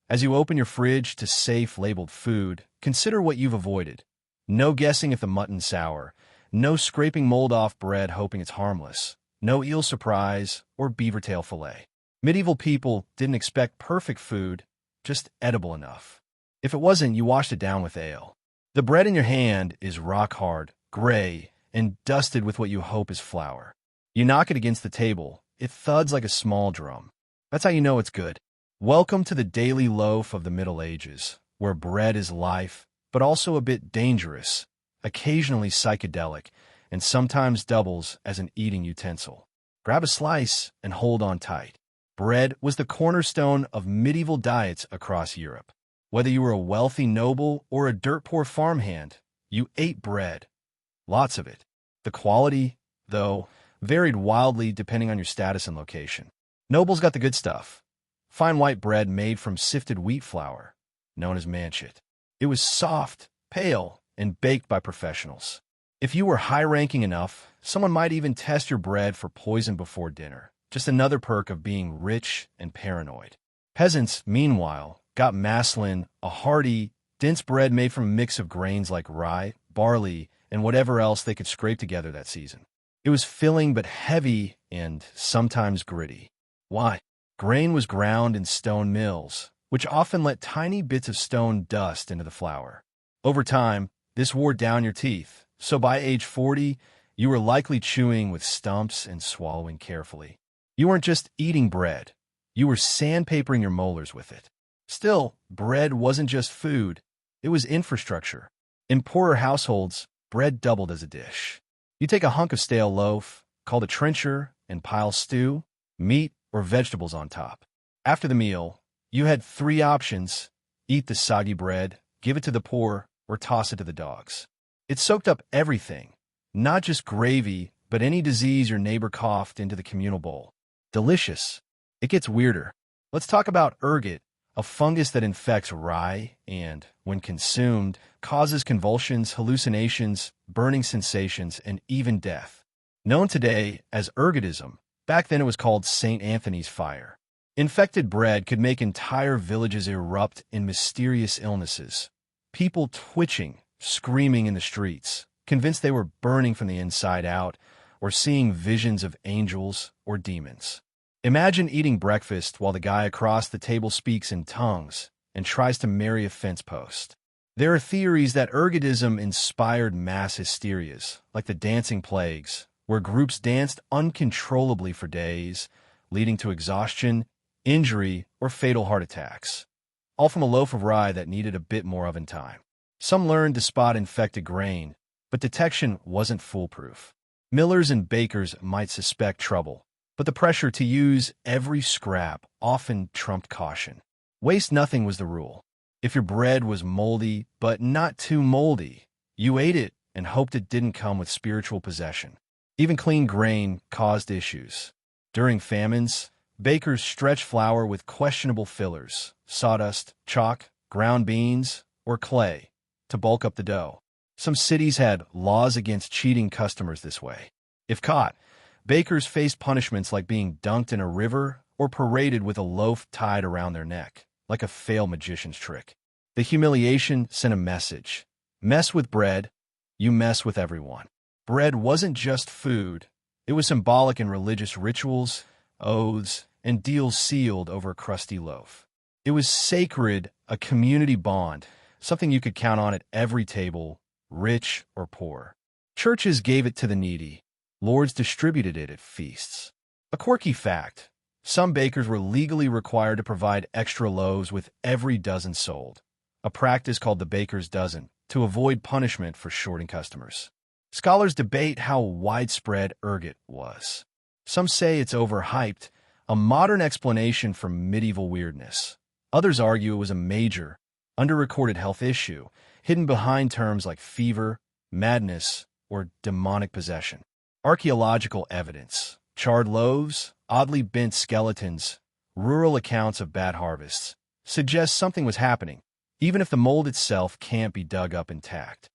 as you open your fridge to safe labeled food, consider what you've avoided. No guessing if the mutton's sour, no scraping mold off bread hoping it's harmless, no eel surprise or beaver tail fillet. Medieval people didn't expect perfect food, just edible enough. If it wasn't, you washed it down with ale. The bread in your hand is rock hard, gray, and dusted with what you hope is flour. You knock it against the table, it thuds like a small drum. That's how you know it's good. Welcome to the daily loaf of the Middle Ages, where bread is life, but also a bit dangerous, occasionally psychedelic, and sometimes doubles as an eating utensil. Grab a slice and hold on tight. Bread was the cornerstone of medieval diets across Europe. Whether you were a wealthy noble or a dirt-poor farmhand, you ate bread. Lots of it. The quality, though, varied wildly depending on your status and location. Nobles got the good stuff. Fine white bread made from sifted wheat flour, known as manchet. It was soft, pale, and baked by professionals. If you were high-ranking enough, someone might even test your bread for poison before dinner. Just another perk of being rich and paranoid. Peasants, meanwhile, got maslin, a hearty, dense bread made from a mix of grains like rye, barley, and whatever else they could scrape together that season. It was filling but heavy and sometimes gritty. Why? Grain was ground in stone mills, which often let tiny bits of stone dust into the flour. Over time, this wore down your teeth, so by age 40, you were likely chewing with stumps and swallowing carefully. You weren't just eating bread, you were sandpapering your molars with it. Still, bread wasn't just food, it was infrastructure. In poorer households, bread doubled as a dish. You take a hunk of stale loaf, called a trencher, and pile stew, meat or vegetables on top. After the meal, you had three options: eat the soggy bread, give it to the poor, or toss it to the dogs. It soaked up everything, not just gravy, but any disease your neighbor coughed into the communal bowl. Delicious. It gets weirder. Let's talk about ergot, a fungus that infects rye and, when consumed, causes convulsions, hallucinations, burning sensations, and even death. Known today as ergotism, back then it was called St. Anthony's fire. Infected bread could make entire villages erupt in mysterious illnesses. People twitching, screaming in the streets, convinced they were burning from the inside out, or seeing visions of angels or demons. Imagine eating breakfast while the guy across the table speaks in tongues and tries to marry a fence post. There are theories that ergotism inspired mass hysterias, like the dancing plagues, where groups danced uncontrollably for days, leading to exhaustion, injury, or fatal heart attacks, all from a loaf of rye that needed a bit more oven time. Some learned to spot infected grain, but detection wasn't foolproof. Millers and bakers might suspect trouble, but the pressure to use every scrap often trumped caution. Waste nothing was the rule. If your bread was moldy, but not too moldy, you ate it and hoped it didn't come with spiritual possession. Even clean grain caused issues. During famines, bakers stretched flour with questionable fillers, sawdust, chalk, ground beans, or clay, to bulk up the dough. Some cities had laws against cheating customers this way. If caught, bakers faced punishments like being dunked in a river or paraded with a loaf tied around their neck, like a failed magician's trick. The humiliation sent a message. Mess with bread, you mess with everyone. Bread wasn't just food. It was symbolic in religious rituals, oaths, and deals sealed over a crusty loaf. It was sacred, a community bond, something you could count on at every table, rich or poor. Churches gave it to the needy. Lords distributed it at feasts. A quirky fact: some bakers were legally required to provide extra loaves with every dozen sold, a practice called the baker's dozen, to avoid punishment for shorting customers. Scholars debate how widespread ergot was. Some say it's overhyped, a modern explanation for medieval weirdness. Others argue it was a major, underrecorded health issue, hidden behind terms like fever, madness, or demonic possession. Archaeological evidence, charred loaves, oddly bent skeletons, rural accounts of bad harvests, suggest something was happening, even if the mold itself can't be dug up intact.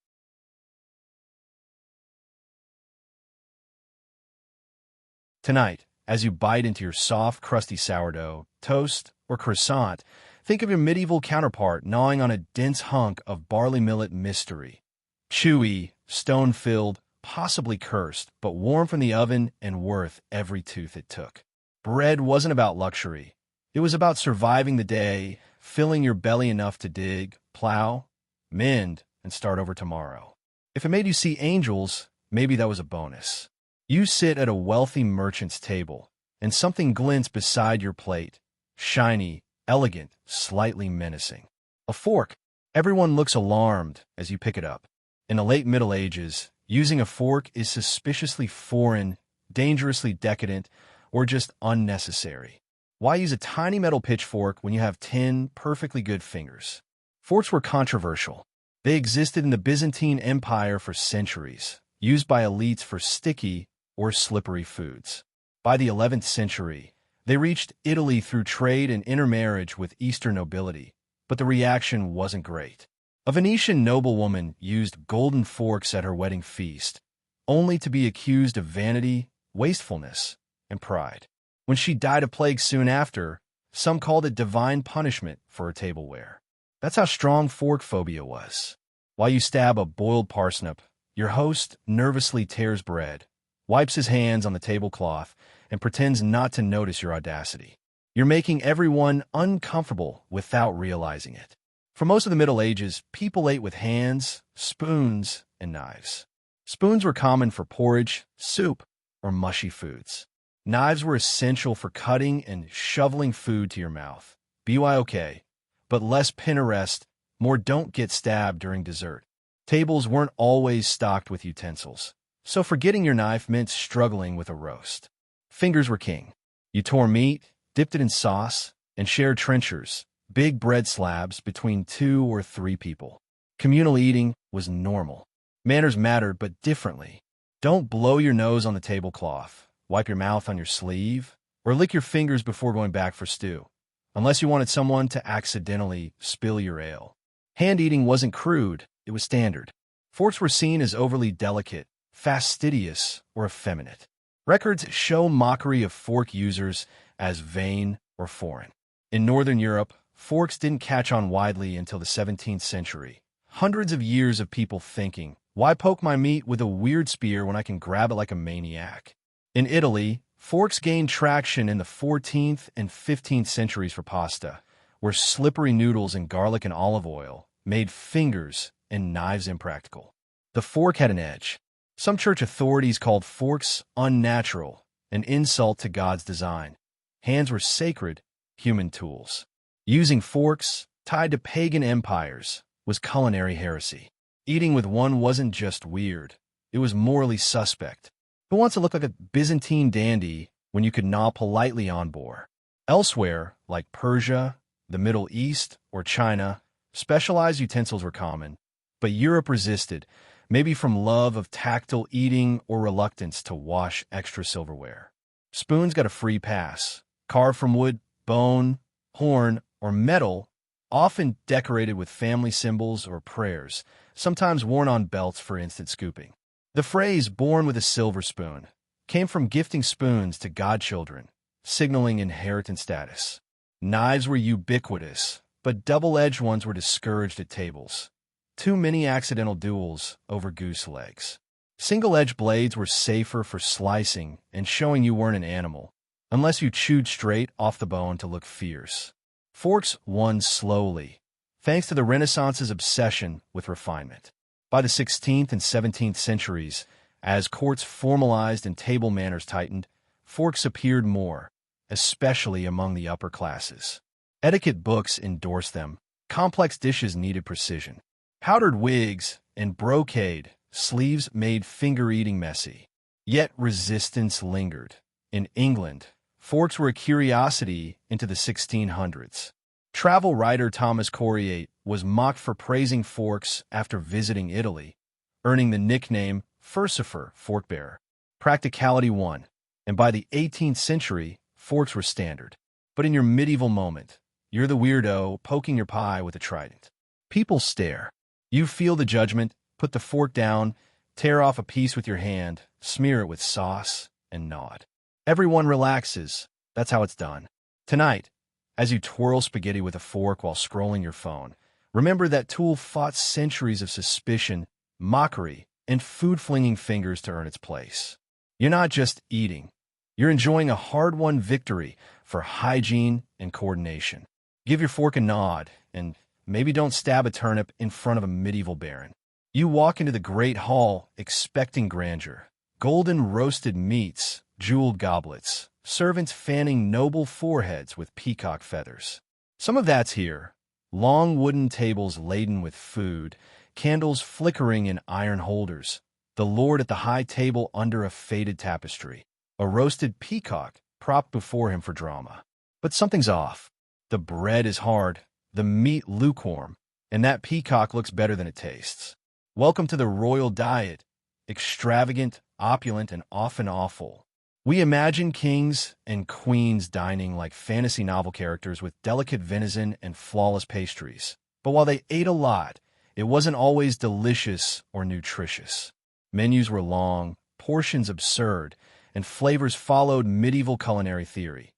Tonight, as you bite into your soft, crusty sourdough, toast, or croissant, think of your medieval counterpart gnawing on a dense hunk of barley millet mystery. Chewy, stone-filled, possibly cursed, but warm from the oven and worth every tooth it took. Bread wasn't about luxury. It was about surviving the day, filling your belly enough to dig, plow, mend, and start over tomorrow. If it made you see angels, maybe that was a bonus. You sit at a wealthy merchant's table, and something glints beside your plate, shiny, elegant, slightly menacing. A fork. Everyone looks alarmed as you pick it up. In the late Middle Ages, using a fork is suspiciously foreign, dangerously decadent, or just unnecessary. Why use a tiny metal pitchfork when you have 10 perfectly good fingers? Forks were controversial. They existed in the Byzantine Empire for centuries, used by elites for sticky or slippery foods. By the 11th century, they reached Italy through trade and intermarriage with Eastern nobility, but the reaction wasn't great. A Venetian noblewoman used golden forks at her wedding feast, only to be accused of vanity, wastefulness, and pride. When she died of plague soon after, some called it divine punishment for her tableware. That's how strong fork phobia was. While you stab a boiled parsnip, your host nervously tears bread, wipes his hands on the tablecloth, and pretends not to notice your audacity. You're making everyone uncomfortable without realizing it. For most of the Middle Ages, people ate with hands, spoons, and knives. Spoons were common for porridge, soup, or mushy foods. Knives were essential for cutting and shoveling food to your mouth. BYOK, but less Pinterest, more don't get stabbed during dessert. Tables weren't always stocked with utensils, so forgetting your knife meant struggling with a roast. Fingers were king. You tore meat, dipped it in sauce, and shared trenchers, big bread slabs between 2 or 3 people. Communal eating was normal. Manners mattered, but differently. Don't blow your nose on the tablecloth, wipe your mouth on your sleeve, or lick your fingers before going back for stew, unless you wanted someone to accidentally spill your ale. Hand eating wasn't crude, it was standard. Forks were seen as overly delicate, fastidious, or effeminate. Records show mockery of fork users as vain or foreign. In Northern Europe, forks didn't catch on widely until the 17th century. Hundreds of years of people thinking, why poke my meat with a weird spear when I can grab it like a maniac? In Italy, forks gained traction in the 14th and 15th centuries for pasta, where slippery noodles in garlic and olive oil made fingers and knives impractical. The fork had an edge. Some church authorities called forks unnatural, an insult to God's design. Hands were sacred, human tools. Using forks, tied to pagan empires, was culinary heresy. Eating with one wasn't just weird, it was morally suspect. Who wants to look like a Byzantine dandy when you could gnaw politely on board? Elsewhere, like Persia, the Middle East, or China, specialized utensils were common, but Europe resisted, maybe from love of tactile eating or reluctance to wash extra silverware. Spoons got a free pass, carved from wood, bone, horn, or metal, often decorated with family symbols or prayers, sometimes worn on belts for instant scooping. The phrase, born with a silver spoon, came from gifting spoons to godchildren, signaling inheritance status. Knives were ubiquitous, but double-edged ones were discouraged at tables. Too many accidental duels over goose legs. Single-edged blades were safer for slicing and showing you weren't an animal, unless you chewed straight off the bone to look fierce. Forks won slowly, thanks to the Renaissance's obsession with refinement. By the 16th and 17th centuries, as courts formalized and table manners tightened, forks appeared more, especially among the upper classes. Etiquette books endorsed them. Complex dishes needed precision. Powdered wigs and brocade sleeves made finger-eating messy. Yet resistance lingered. In England, forks were a curiosity into the 1600s. Travel writer Thomas Coryate was mocked for praising forks after visiting Italy, earning the nickname Furcifer, fork-bearer. Practicality won, and by the 18th century, forks were standard. But in your medieval moment, you're the weirdo poking your pie with a trident. People stare. You feel the judgment, put the fork down, tear off a piece with your hand, smear it with sauce, and nod. Everyone relaxes. That's how it's done. Tonight, as you twirl spaghetti with a fork while scrolling your phone, remember that tool fought centuries of suspicion, mockery, and food-flinging fingers to earn its place. You're not just eating. You're enjoying a hard-won victory for hygiene and coordination. Give your fork a nod, and maybe don't stab a turnip in front of a medieval baron. You walk into the great hall expecting grandeur. Golden roasted meats, jeweled goblets, servants fanning noble foreheads with peacock feathers. Some of that's here. Long wooden tables laden with food, candles flickering in iron holders, the lord at the high table under a faded tapestry, a roasted peacock propped before him for drama. But something's off. The bread is hard, the meat lukewarm, and that peacock looks better than it tastes. Welcome to the royal diet, extravagant, opulent, and often awful. We imagine kings and queens dining like fantasy novel characters with delicate venison and flawless pastries. But while they ate a lot, it wasn't always delicious or nutritious. Menus were long, portions absurd, and flavors followed medieval culinary theory.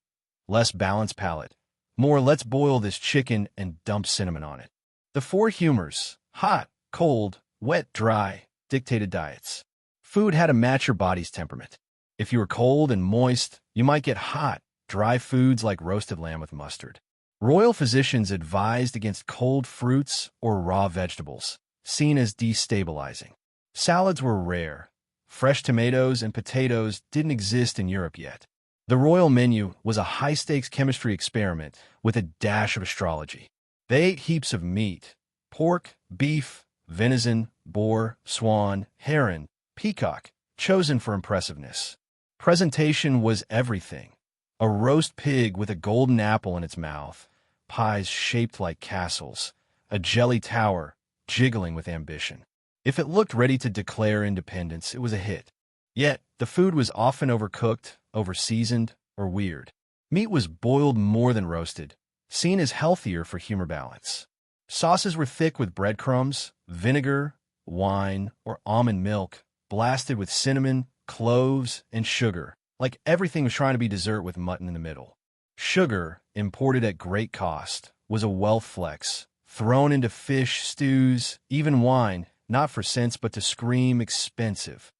Less balanced palate. More, let's boil this chicken and dump cinnamon on it. The four humors, hot, cold, wet, dry, dictated diets. Food had to match your body's temperament. If you were cold and moist, you might get hot, dry foods like roasted lamb with mustard. Royal physicians advised against cold fruits or raw vegetables, seen as destabilizing. Salads were rare. Fresh tomatoes and potatoes didn't exist in Europe yet. The royal menu was a high-stakes chemistry experiment with a dash of astrology. They ate heaps of meat: pork, beef, venison, boar, swan, heron, peacock, chosen for impressiveness. Presentation was everything. A roast pig with a golden apple in its mouth, pies shaped like castles, a jelly tower jiggling with ambition. If it looked ready to declare independence, it was a hit. Yet, the food was often overcooked, overseasoned, or weird. Meat was boiled more than roasted, seen as healthier for humor balance. Sauces were thick with breadcrumbs, vinegar, wine, or almond milk, blasted with cinnamon, cloves, and sugar, like everything was trying to be dessert with mutton in the middle. Sugar, imported at great cost, was a wealth flex, thrown into fish, stews, even wine, not for cents but to scream expensive.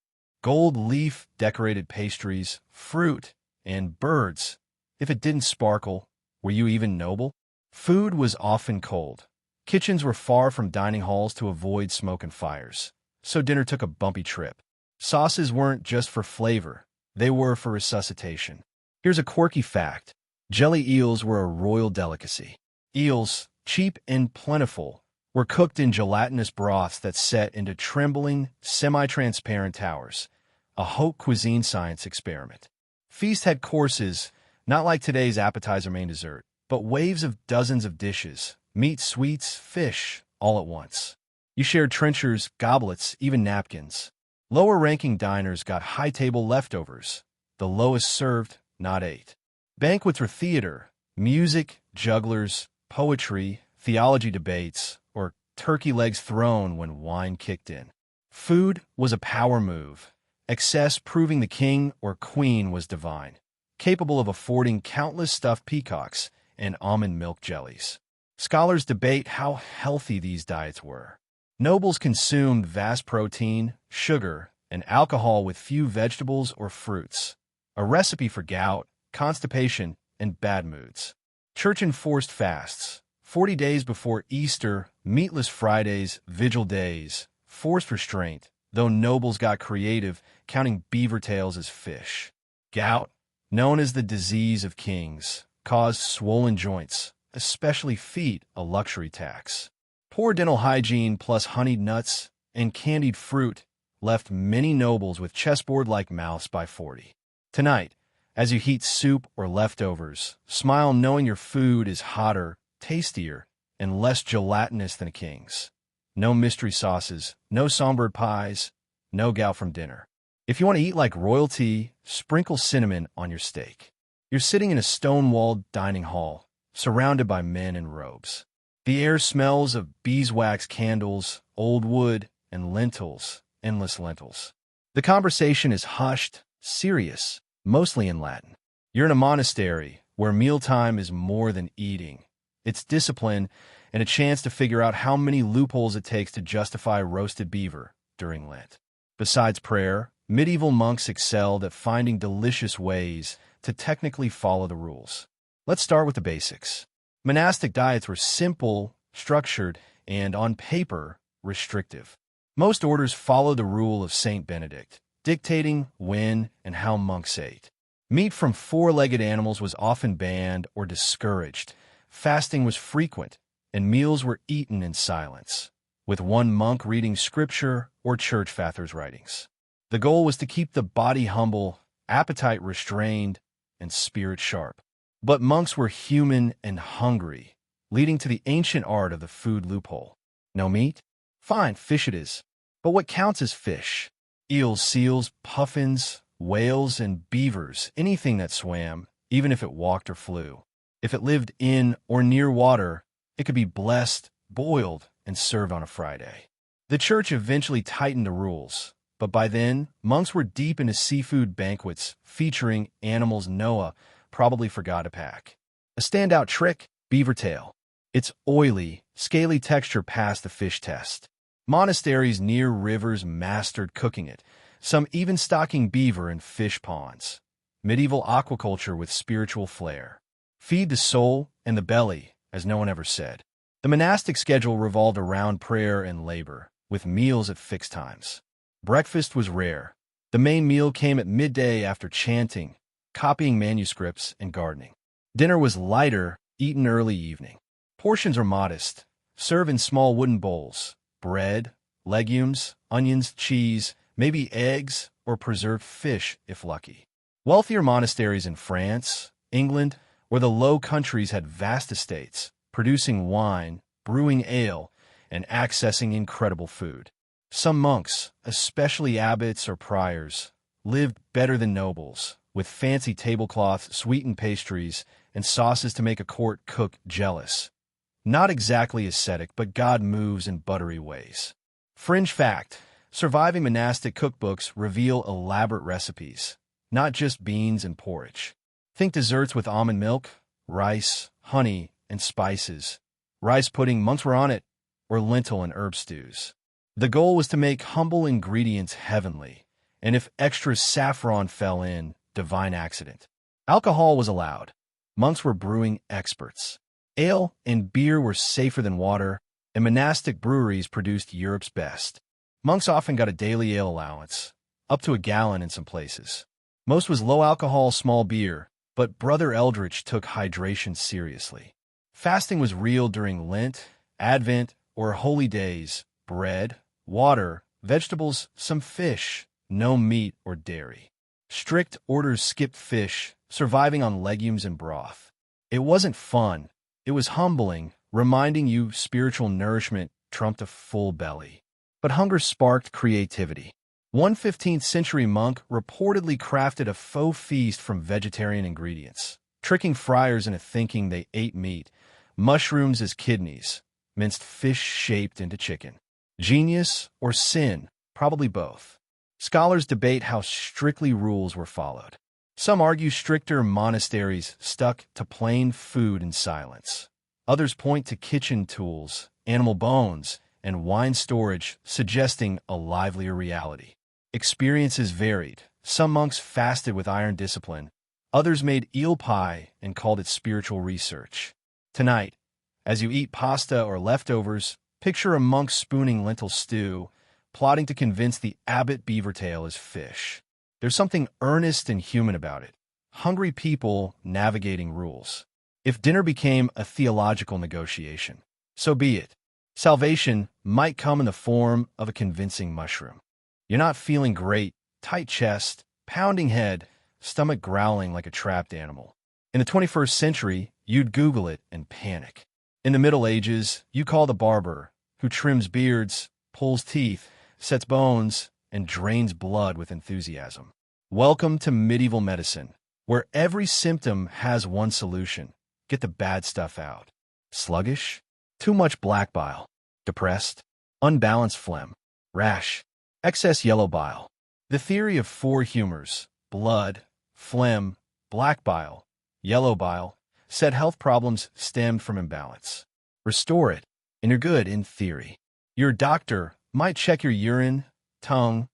Gold leaf decorated pastries, fruit, and birds. If it didn't sparkle, were you even noble? Food was often cold. Kitchens were far from dining halls to avoid smoke and fires, so dinner took a bumpy trip. Sauces weren't just for flavor, they were for resuscitation. Here's a quirky fact. Jelly eels were a royal delicacy. Eels, cheap and plentiful, were cooked in gelatinous broths that set into trembling, semi-transparent towers, a haute cuisine science experiment. Feast had courses, not like today's appetizer main dessert, but waves of dozens of dishes, meat, sweets, fish, all at once. You shared trenchers, goblets, even napkins. Lower-ranking diners got high-table leftovers. The lowest served, not ate. Banquets were theater, music, jugglers, poetry, theology debates, or turkey legs thrown when wine kicked in. Food was a power move. Excess proving the king or queen was divine, capable of affording countless stuffed peacocks and almond milk jellies. Scholars debate how healthy these diets were. Nobles consumed vast protein, sugar, and alcohol with few vegetables or fruits, a recipe for gout, constipation, and bad moods. Church enforced fasts, 40 days before Easter, meatless Fridays, vigil days, forced restraint, though nobles got creative, counting beaver tails as fish. Gout, known as the disease of kings, caused swollen joints, especially feet, a luxury tax. Poor dental hygiene plus honeyed nuts and candied fruit left many nobles with chessboard-like mouths by 40. Tonight, as you heat soup or leftovers, smile knowing your food is hotter, tastier, and less gelatinous than a king's. No mystery sauces, no songbird pies, no gout from dinner. If you want to eat like royalty, sprinkle cinnamon on your steak. You're sitting in a stone-walled dining hall, surrounded by men in robes. The air smells of beeswax candles, old wood, and lentils, endless lentils. The conversation is hushed, serious, mostly in Latin. You're in a monastery where mealtime is more than eating. It's discipline and a chance to figure out how many loopholes it takes to justify roasted beaver during Lent. Besides prayer, medieval monks excelled at finding delicious ways to technically follow the rules. Let's start with the basics. Monastic diets were simple, structured, and, on paper, restrictive. Most orders followed the rule of Saint Benedict, dictating when and how monks ate. Meat from four-legged animals was often banned or discouraged. Fasting was frequent, and meals were eaten in silence, with one monk reading scripture or church fathers' writings. The goal was to keep the body humble, appetite restrained, and spirit sharp. But monks were human and hungry, leading to the ancient art of the food loophole. No meat? Fine, fish it is. But what counts as fish? Eels, seals, puffins, whales, and beavers, anything that swam, even if it walked or flew. If it lived in or near water, it could be blessed, boiled, and served on a Friday. The church eventually tightened the rules, but by then, monks were deep into seafood banquets featuring animals Noah probably forgot to pack. A standout trick, beaver tail. Its oily, scaly texture passed the fish test. Monasteries near rivers mastered cooking it, some even stocking beaver in fish ponds. Medieval aquaculture with spiritual flair. Feed the soul and the belly, as no one ever said. The monastic schedule revolved around prayer and labor, with meals at fixed times. Breakfast was rare. The main meal came at midday after chanting, copying manuscripts, and gardening. Dinner was lighter, eaten early evening. Portions are modest, served in small wooden bowls. Bread, legumes, onions, cheese, maybe eggs, or preserved fish if lucky. Wealthier monasteries in France, England, or the Low Countries had vast estates, producing wine, brewing ale, and accessing incredible food. Some monks, especially abbots or priors, lived better than nobles, with fancy tablecloths, sweetened pastries, and sauces to make a court cook jealous. Not exactly ascetic, but God moves in buttery ways. Fringe fact: surviving monastic cookbooks reveal elaborate recipes, not just beans and porridge. Think desserts with almond milk, rice, honey, and spices. Rice pudding, monks were on it, or lentil and herb stews. The goal was to make humble ingredients heavenly, and if extra saffron fell in, divine accident. Alcohol was allowed. Monks were brewing experts. Ale and beer were safer than water, and monastic breweries produced Europe's best. Monks often got a daily ale allowance, up to a gallon in some places. Most was low-alcohol small beer, but Brother Eldritch took hydration seriously. Fasting was real during Lent, Advent, or holy days. Bread, water, vegetables, some fish, no meat or dairy. Strict orders skipped fish, surviving on legumes and broth. It wasn't fun. It was humbling, reminding you spiritual nourishment trumped a full belly. But hunger sparked creativity. One 15th century monk reportedly crafted a faux feast from vegetarian ingredients, tricking friars into thinking they ate meat, mushrooms as kidneys, minced fish shaped into chicken. Genius or sin? Probably both. Scholars debate how strictly rules were followed. Some argue stricter monasteries stuck to plain food and silence. Others point to kitchen tools, animal bones, and wine storage, suggesting a livelier reality. Experiences varied. Some monks fasted with iron discipline. Others made eel pie and called it spiritual research. Tonight, as you eat pasta or leftovers, picture a monk spooning lentil stew, plotting to convince the abbot beavertail is fish. There's something earnest and human about it. Hungry people navigating rules. If dinner became a theological negotiation, so be it. Salvation might come in the form of a convincing mushroom. You're not feeling great, tight chest, pounding head, stomach growling like a trapped animal. In the 21st century, you'd Google it and panic. In the Middle Ages, you call the barber, who trims beards, pulls teeth, sets bones, and drains blood with enthusiasm. Welcome to medieval medicine, where every symptom has one solution: get the bad stuff out. Sluggish? Too much black bile. Depressed? Unbalanced phlegm. Rash? Excess yellow bile. The theory of four humors, blood, phlegm, black bile, yellow bile, said health problems stemmed from imbalance. Restore it, and you're good in theory. Your doctor might check your urine, tongue,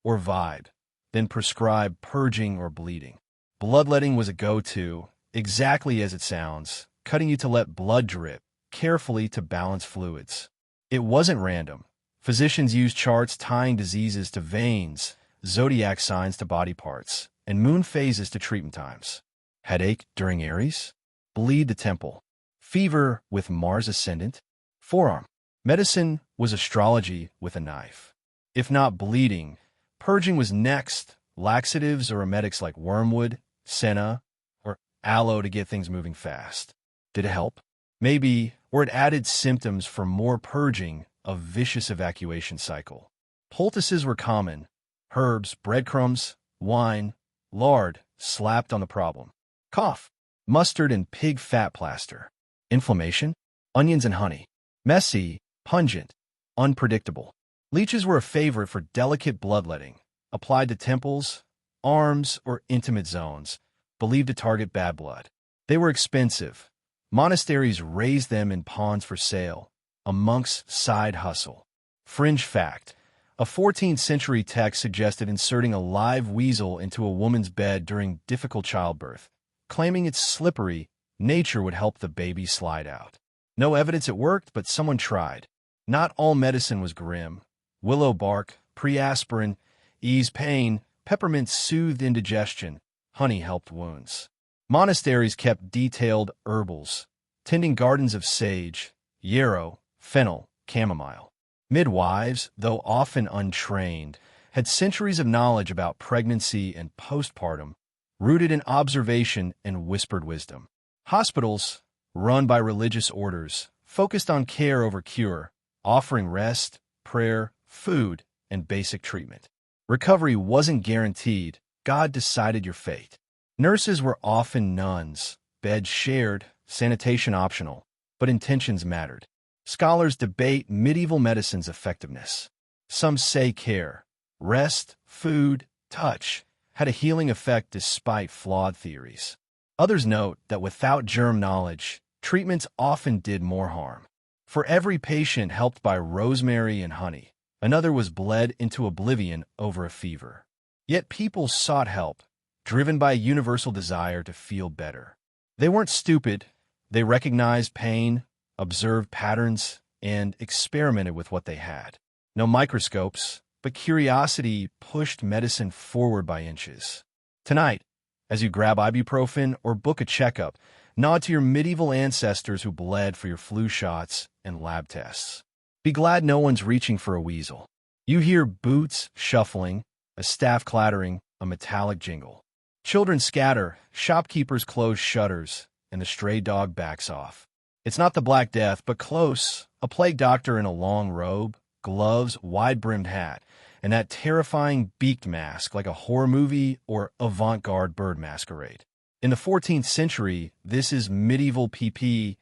or vibe, then prescribe purging or bleeding. Bloodletting was a go-to, exactly as it sounds, cutting you to let blood drip, carefully to balance fluids. It wasn't random. Physicians used charts tying diseases to veins, zodiac signs to body parts, and moon phases to treatment times. Headache during Aries? Bleed the temple. Fever with Mars ascendant? Forearm. Medicine was astrology with a knife. If not bleeding, purging was next. Laxatives or emetics like wormwood, senna, or aloe to get things moving fast. Did it help? Maybe, or it added symptoms for more purging, a vicious evacuation cycle. Poultices were common. Herbs, breadcrumbs, wine, lard slapped on the problem. Cough, mustard and pig fat plaster. Inflammation, onions and honey. Messy, pungent, unpredictable. Leeches were a favorite for delicate bloodletting, applied to temples, arms, or intimate zones, believed to target bad blood. They were expensive. Monasteries raised them in ponds for sale, a monk's side hustle. Fringe fact: a 14th century text suggested inserting a live weasel into a woman's bed during difficult childbirth, claiming it's slippery, nature would help the baby slide out. No evidence it worked, but someone tried. Not all medicine was grim. Willow bark, pre-aspirin, eased pain, peppermint soothed indigestion, honey helped wounds. Monasteries kept detailed herbals, tending gardens of sage, yarrow, fennel, chamomile. Midwives, though often untrained, had centuries of knowledge about pregnancy and postpartum, rooted in observation and whispered wisdom. Hospitals, run by religious orders, focused on care over cure, offering rest, prayer, food, and basic treatment. Recovery wasn't guaranteed. God decided your fate. Nurses were often nuns, beds shared, sanitation optional, but intentions mattered. Scholars debate medieval medicine's effectiveness. Some say care, rest, food, touch had a healing effect despite flawed theories. Others note that without germ knowledge, treatments often did more harm. For every patient helped by rosemary and honey, another was bled into oblivion over a fever. Yet people sought help, driven by a universal desire to feel better. They weren't stupid. They recognized pain, observed patterns, and experimented with what they had. No microscopes, but curiosity pushed medicine forward by inches. Tonight, as you grab ibuprofen or book a checkup, nod to your medieval ancestors who bled for your flu shots and lab tests. Be glad no one's reaching for a weasel. You hear boots shuffling, a staff clattering, a metallic jingle. Children scatter, shopkeepers close shutters, and the stray dog backs off. It's not the Black Death, but close. A plague doctor in a long robe, gloves, wide-brimmed hat, and that terrifying beaked mask like a horror movie or avant-garde bird masquerade. In the 14th century, this is medieval PP,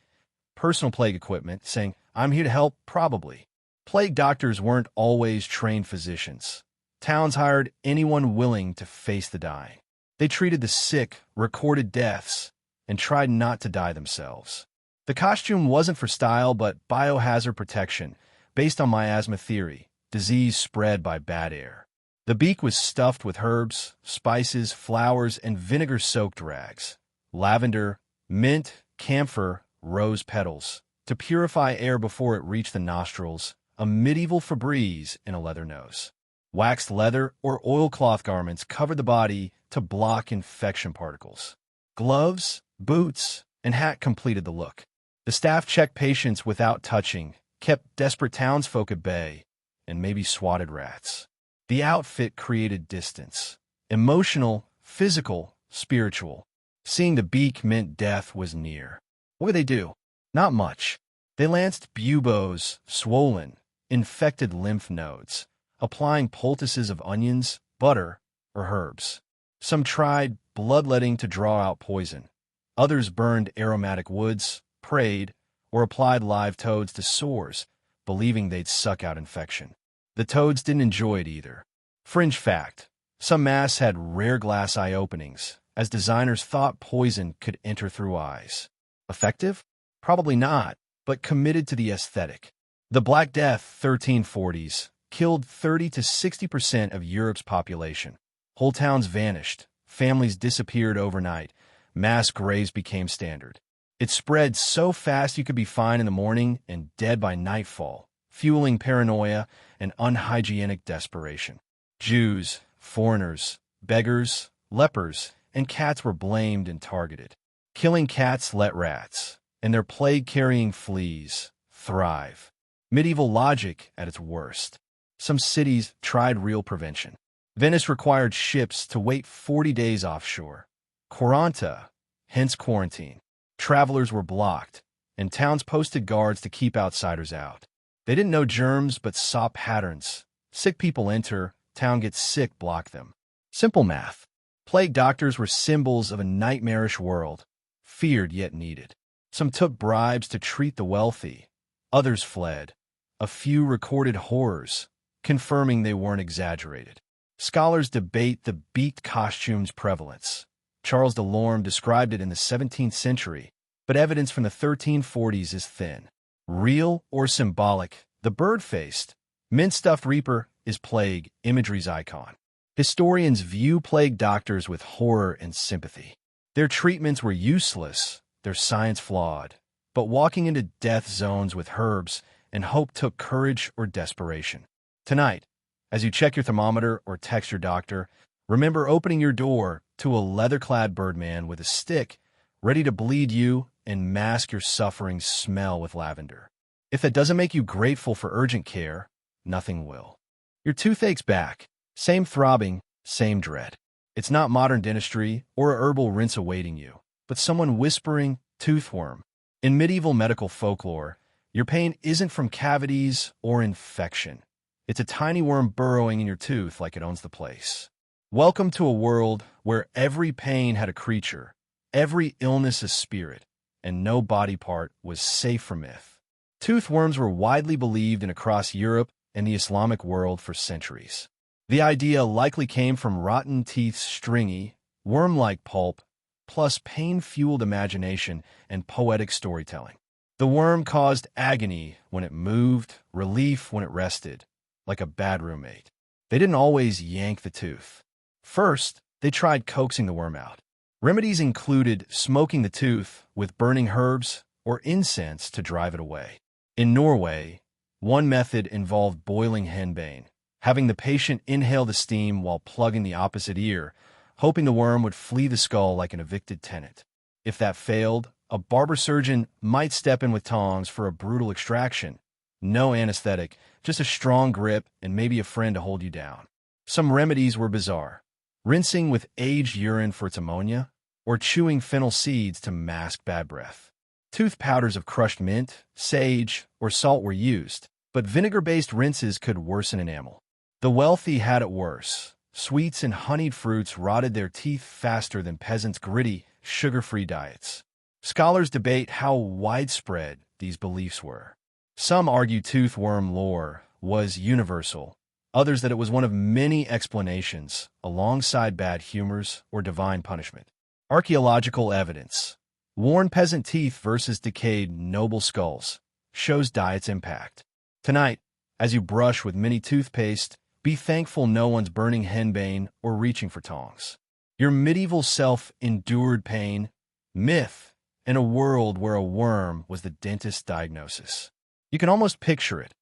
personal plague equipment, saying, "I'm here to help, probably." Plague doctors weren't always trained physicians. Towns hired anyone willing to face the dying. They treated the sick, recorded deaths, and tried not to die themselves. The costume wasn't for style, but biohazard protection, based on miasma theory, disease spread by bad air. The beak was stuffed with herbs, spices, flowers, and vinegar-soaked rags. Lavender, mint, camphor, rose petals, to purify air before it reached the nostrils, a medieval Febreze in a leather nose. Waxed leather or oilcloth garments covered the body to block infection particles. Gloves, boots, and hat completed the look. The staff checked patients without touching, kept desperate townsfolk at bay, and maybe swatted rats. The outfit created distance. Emotional, physical, spiritual. Seeing the beak meant death was near. What did they do? Not much. They lanced buboes, swollen, infected lymph nodes, applying poultices of onions, butter, or herbs. Some tried bloodletting to draw out poison. Others burned aromatic woods, prayed, or applied live toads to sores, believing they'd suck out infection. The toads didn't enjoy it either. Fringe fact, some masks had rare glass eye openings, as designers thought poison could enter through eyes. Effective? Probably not, but committed to the aesthetic. The Black Death, 1340s, killed 30 to 60% of Europe's population. Whole towns vanished, families disappeared overnight, mass graves became standard. It spread so fast you could be fine in the morning and dead by nightfall, fueling paranoia and unhygienic desperation. Jews, foreigners, beggars, lepers, and cats were blamed and targeted. Killing cats let rats, and their plague-carrying fleas, thrive. Medieval logic at its worst. Some cities tried real prevention. Venice required ships to wait 40 days offshore. Quaranta, hence quarantine. Travelers were blocked, and towns posted guards to keep outsiders out. They didn't know germs, but saw patterns. Sick people enter, town gets sick, block them. Simple math. Plague doctors were symbols of a nightmarish world, feared yet needed. Some took bribes to treat the wealthy. Others fled. A few recorded horrors, confirming they weren't exaggerated. Scholars debate the beaked costume's prevalence. Charles Delorme described it in the 17th century, but evidence from the 1340s is thin. Real or symbolic, the bird-faced, mint-stuffed reaper is plague imagery's icon. Historians view plague doctors with horror and sympathy. Their treatments were useless, their science flawed, but walking into death zones with herbs and hope took courage or desperation. Tonight, as you check your thermometer or text your doctor, remember opening your door to a leather-clad birdman with a stick ready to bleed you and mask your suffering smell with lavender. If that doesn't make you grateful for urgent care, nothing will. Your toothache's back. Same throbbing, same dread. It's not modern dentistry or a herbal rinse awaiting you, but someone whispering, toothworm. In medieval medical folklore, your pain isn't from cavities or infection. It's a tiny worm burrowing in your tooth like it owns the place. Welcome to a world where every pain had a creature, every illness a spirit, and no body part was safe from myth. Toothworms were widely believed in across Europe and the Islamic world for centuries. The idea likely came from rotten teeth's stringy, worm-like pulp, plus pain-fueled imagination and poetic storytelling. The worm caused agony when it moved, relief when it rested, like a bad roommate. They didn't always yank the tooth. First, they tried coaxing the worm out. Remedies included smoking the tooth with burning herbs or incense to drive it away. In Norway, one method involved boiling henbane, having the patient inhale the steam while plugging the opposite ear, hoping the worm would flee the skull like an evicted tenant. If that failed, a barber surgeon might step in with tongs for a brutal extraction. No anesthetic, just a strong grip and maybe a friend to hold you down. Some remedies were bizarre. Rinsing with aged urine for its ammonia, or chewing fennel seeds to mask bad breath. Tooth powders of crushed mint, sage, or salt were used, but vinegar-based rinses could worsen enamel. The wealthy had it worse. Sweets and honeyed fruits rotted their teeth faster than peasants' gritty, sugar-free diets. Scholars debate how widespread these beliefs were. Some argue toothworm lore was universal, others that it was one of many explanations, alongside bad humors or divine punishment. Archaeological evidence. Worn peasant teeth versus decayed noble skulls shows diet's impact. Tonight, as you brush with mini toothpaste, be thankful no one's burning henbane or reaching for tongs. Your medieval self endured pain, myth, in a world where a worm was the dentist's diagnosis. You can almost picture it.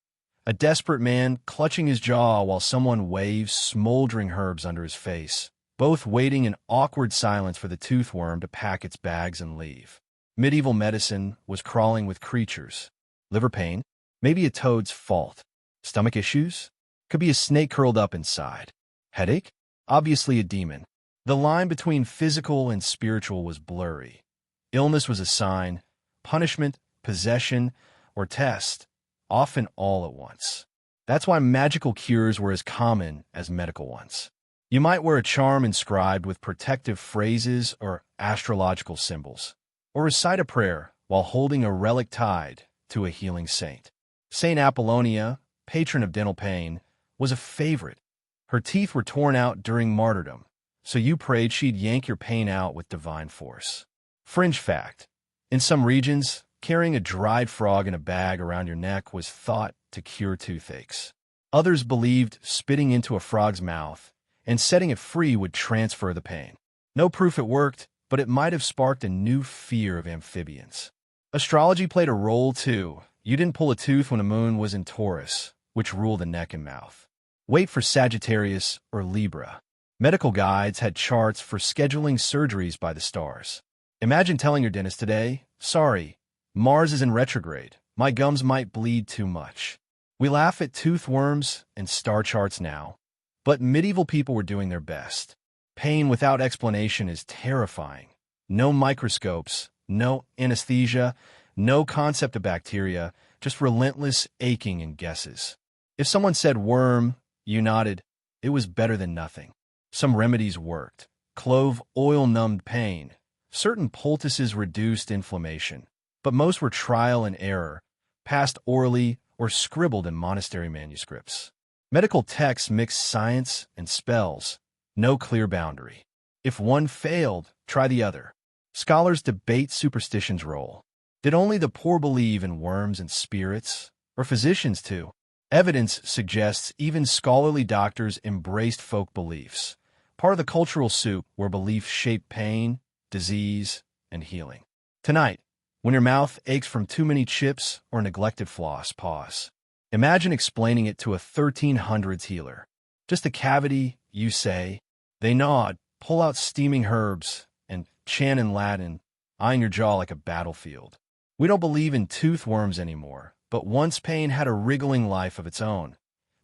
A desperate man clutching his jaw while someone waves smoldering herbs under his face, both waiting in awkward silence for the toothworm to pack its bags and leave. Medieval medicine was crawling with creatures. Liver pain? Maybe a toad's fault. Stomach issues? Could be a snake curled up inside. Headache? Obviously a demon. The line between physical and spiritual was blurry. Illness was a sign, punishment, possession, or test, often all at once. That's why magical cures were as common as medical ones. You might wear a charm inscribed with protective phrases or astrological symbols, or recite a prayer while holding a relic tied to a healing saint. Saint Apollonia, patron of dental pain, was a favorite. Her teeth were torn out during martyrdom, so you prayed she'd yank your pain out with divine force. Fringe fact: in some regions, carrying a dried frog in a bag around your neck was thought to cure toothaches. Others believed spitting into a frog's mouth and setting it free would transfer the pain. No proof it worked, but it might have sparked a new fear of amphibians. Astrology played a role too. You didn't pull a tooth when the moon was in Taurus, which ruled the neck and mouth. Wait for Sagittarius or Libra. Medical guides had charts for scheduling surgeries by the stars. Imagine telling your dentist today, "Sorry, Mars is in retrograde. My gums might bleed too much." We laugh at toothworms and star charts now, but medieval people were doing their best. Pain without explanation is terrifying. No microscopes, no anesthesia, no concept of bacteria, just relentless aching and guesses. If someone said worm, you nodded. It was better than nothing. Some remedies worked. Clove oil numbed pain. Certain poultices reduced inflammation, but most were trial and error, passed orally or scribbled in monastery manuscripts. Medical texts mixed science and spells, no clear boundary. If one failed, try the other. Scholars debate superstition's role. Did only the poor believe in worms and spirits, or physicians too? Evidence suggests even scholarly doctors embraced folk beliefs, part of the cultural soup where belief shaped pain, disease, and healing. Tonight, when your mouth aches from too many chips or neglected floss, pause. Imagine explaining it to a 1300s healer. Just a cavity, you say. They nod, pull out steaming herbs, and chant in Latin, eyeing your jaw like a battlefield. We don't believe in toothworms anymore, but once pain had a wriggling life of its own.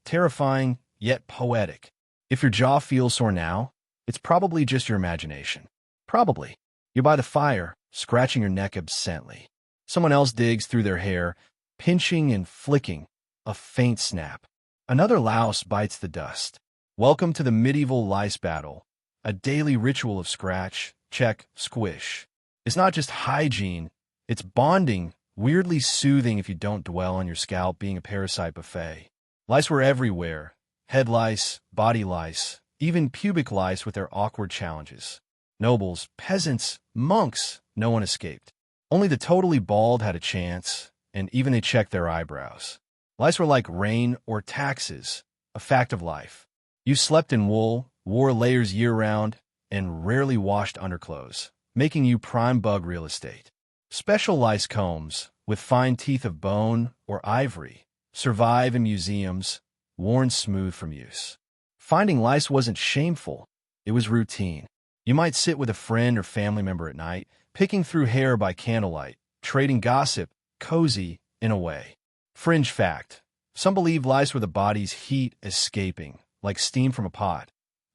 Terrifying, yet poetic. If your jaw feels sore now, It's probably just your imagination. Probably. You're by the fire, scratching your neck absently. Someone else digs through their hair, pinching and flicking. A faint snap. Another louse bites the dust. Welcome to the medieval lice battle. A daily ritual of scratch, check, squish. It's not just hygiene, it's bonding, weirdly soothing if you don't dwell on your scalp being a parasite buffet. Lice were everywhere. Head lice, body lice, even pubic lice with their awkward challenges. Nobles, peasants, monks, no one escaped. Only the totally bald had a chance, and even they checked their eyebrows. Lice were like rain or taxes, a fact of life. You slept in wool, wore layers year-round, and rarely washed underclothes, making you prime bug real estate. Special lice combs, with fine teeth of bone or ivory, survive in museums, worn smooth from use. Finding lice wasn't shameful, it was routine. You might sit with a friend or family member at night, picking through hair by candlelight, trading gossip, cozy in a way. Fringe fact. Some believe lice were the body's heat escaping, like steam from a pot.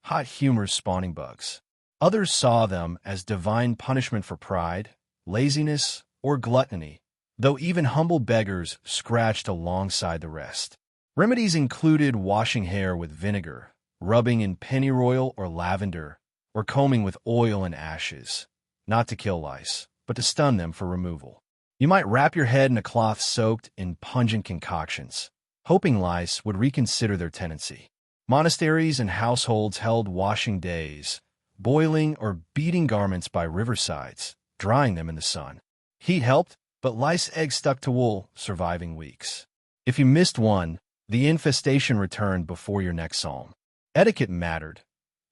Hot humors spawning bugs. Others saw them as divine punishment for pride, laziness, or gluttony, though even humble beggars scratched alongside the rest. Remedies included washing hair with vinegar, rubbing in pennyroyal or lavender, or combing with oil and ashes, not to kill lice, but to stun them for removal. You might wrap your head in a cloth soaked in pungent concoctions, hoping lice would reconsider their tendency. Monasteries and households held washing days, boiling or beating garments by riversides, drying them in the sun. Heat helped, but lice eggs stuck to wool, surviving weeks. If you missed one, the infestation returned before your next psalm. Etiquette mattered.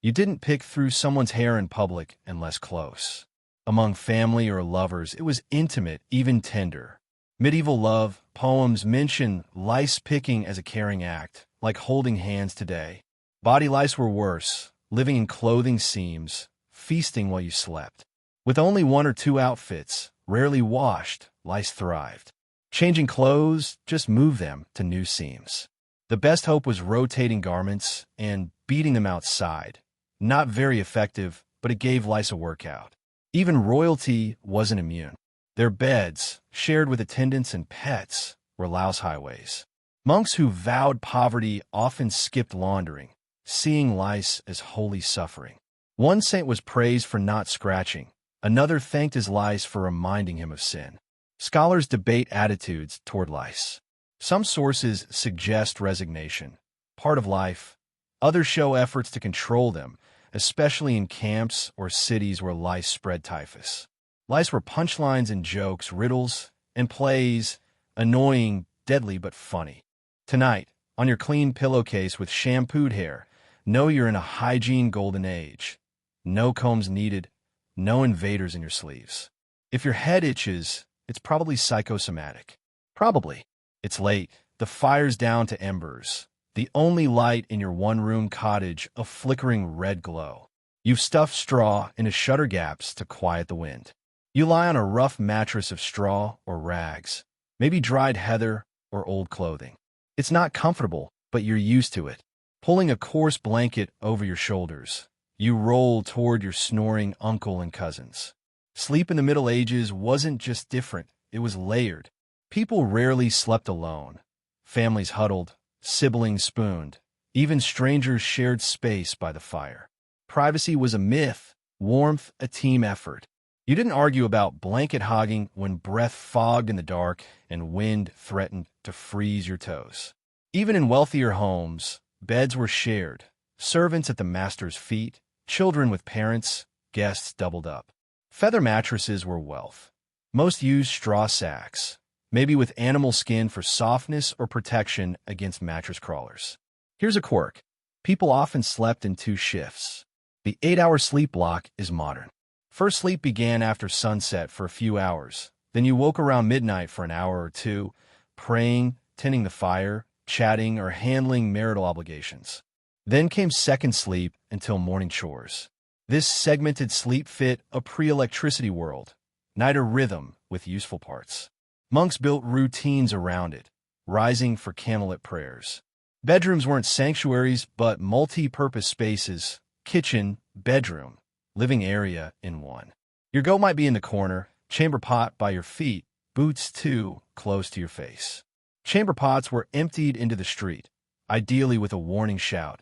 You didn't pick through someone's hair in public unless close. Among family or lovers, it was intimate, even tender. Medieval love poems mention lice picking as a caring act, like holding hands today. Body lice were worse, living in clothing seams, feasting while you slept. With only one or two outfits, rarely washed, lice thrived. Changing clothes, just move them to new seams. The best hope was rotating garments and beating them outside. Not very effective, but it gave lice a workout. Even royalty wasn't immune. Their beds, shared with attendants and pets, were louse highways. Monks who vowed poverty often skipped laundering, seeing lice as holy suffering. One saint was praised for not scratching. Another thanked his lice for reminding him of sin. Scholars debate attitudes toward lice. Some sources suggest resignation, part of life. Others show efforts to control them, especially in camps or cities where lice spread typhus. Lice were punchlines in jokes, riddles, and plays, annoying, deadly, but funny. Tonight, on your clean pillowcase with shampooed hair, know you're in a hygiene golden age. No combs needed, no invaders in your sleeves. If your head itches, it's probably psychosomatic. Probably. It's late, the fire's down to embers. The only light in your one-room cottage, a flickering red glow. You've stuffed straw into shutter gaps to quiet the wind. You lie on a rough mattress of straw or rags, maybe dried heather or old clothing. It's not comfortable, but you're used to it. Pulling a coarse blanket over your shoulders, you roll toward your snoring uncle and cousins. Sleep in the Middle Ages wasn't just different, it was layered. People rarely slept alone. Families huddled, siblings spooned. Even strangers shared space by the fire. Privacy was a myth, warmth a team effort. You didn't argue about blanket hogging when breath fogged in the dark and wind threatened to freeze your toes. Even in wealthier homes, beds were shared. Servants at the master's feet, children with parents, guests doubled up. Feather mattresses were wealth. Most used straw sacks, maybe with animal skin for softness or protection against mattress crawlers. Here's a quirk. People often slept in 2 shifts. The 8-hour sleep block is modern. First sleep began after sunset for a few hours. Then you woke around midnight for an hour or two, praying, tending the fire, chatting, or handling marital obligations. Then came second sleep until morning chores. This segmented sleep fit a pre-electricity world. Night a rhythm with useful parts. Monks built routines around it, rising for candlelit prayers. Bedrooms weren't sanctuaries, but multi-purpose spaces, kitchen, bedroom, living area in one. Your goat might be in the corner, chamber pot by your feet, boots too close to your face. Chamber pots were emptied into the street, ideally with a warning shout.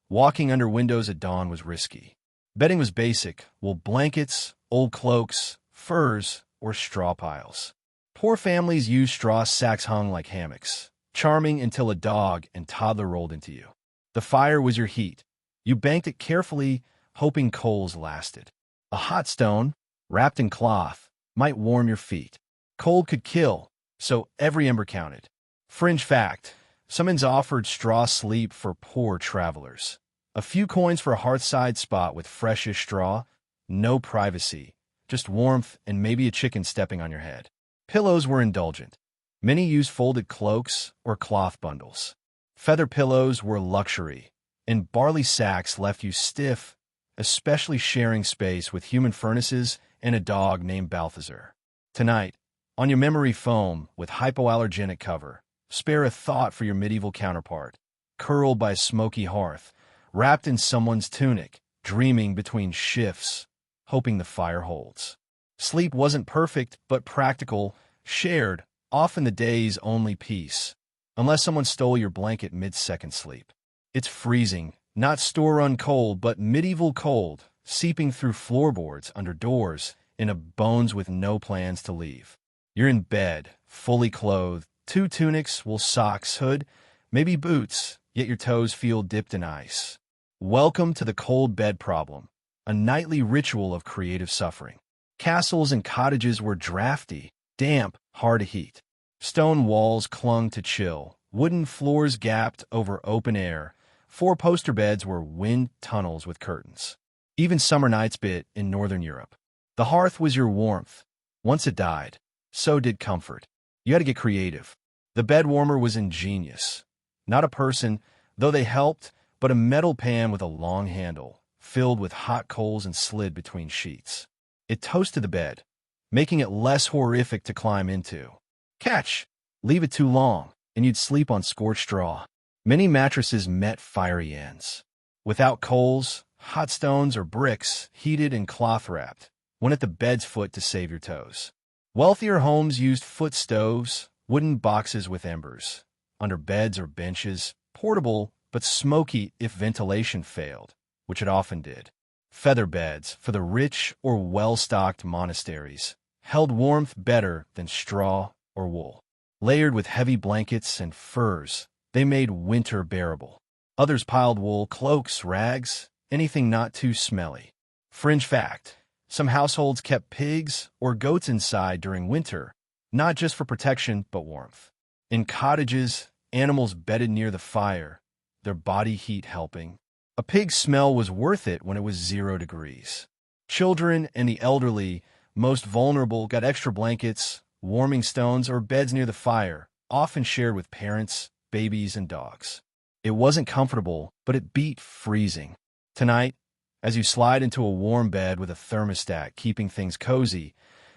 Walking under windows at dawn was risky. Bedding was basic: wool blankets, old cloaks, furs, or straw piles. Poor families used straw sacks hung like hammocks, charming until a dog and toddler rolled into you. The fire was your heat. You banked it carefully, hoping coals lasted. A hot stone, wrapped in cloth, might warm your feet. Cold could kill, so every ember counted. Fringe fact: some inns offered straw sleep for poor travelers. A few coins for a hearthside spot with freshish straw. No privacy, just warmth and maybe a chicken stepping on your head. Pillows were indulgent. Many used folded cloaks or cloth bundles. Feather pillows were luxury, and barley sacks left you stiff, especially sharing space with human furnaces and a dog named Balthazar. Tonight, on your memory foam with hypoallergenic cover, spare a thought for your medieval counterpart, curled by a smoky hearth, wrapped in someone's tunic, dreaming between shifts, hoping the fire holds. Sleep wasn't perfect, but practical, shared, often the day's only peace, unless someone stole your blanket mid-second sleep. It's freezing, not store-run cold, but medieval cold, seeping through floorboards, under doors, into bones with no plans to leave. You're in bed, fully clothed, 2 tunics, wool socks, hood, maybe boots, yet your toes feel dipped in ice. Welcome to the cold bed problem, a nightly ritual of creative suffering. Castles and cottages were drafty, damp, hard to heat. Stone walls clung to chill, wooden floors gapped over open air, 4-poster beds were wind tunnels with curtains. Even summer nights bit in Northern Europe. The hearth was your warmth. Once it died, so did comfort. You had to get creative. The bed warmer was ingenious. Not a person, though they helped, but a metal pan with a long handle, filled with hot coals and slid between sheets. It toasted the bed, making it less horrific to climb into. Catch! Leave it too long, and you'd sleep on scorched straw. Many mattresses met fiery ends. Without coals, hot stones, or bricks, heated and cloth-wrapped, went at the bed's foot to save your toes. Wealthier homes used foot stoves, wooden boxes with embers, under beds or benches, portable but smoky if ventilation failed, which it often did. Feather beds, for the rich or well-stocked monasteries, held warmth better than straw or wool. Layered with heavy blankets and furs, they made winter bearable. Others piled wool, cloaks, rags, anything not too smelly. Fringe fact: some households kept pigs or goats inside during winter, not just for protection but warmth. In cottages, animals bedded near the fire, their body heat helping. A pig's smell was worth it when it was 0 degrees. Children and the elderly, most vulnerable, got extra blankets, warming stones, or beds near the fire, often shared with parents, babies, and dogs. It wasn't comfortable, but it beat freezing. Tonight, as you slide into a warm bed with a thermostat keeping things cozy,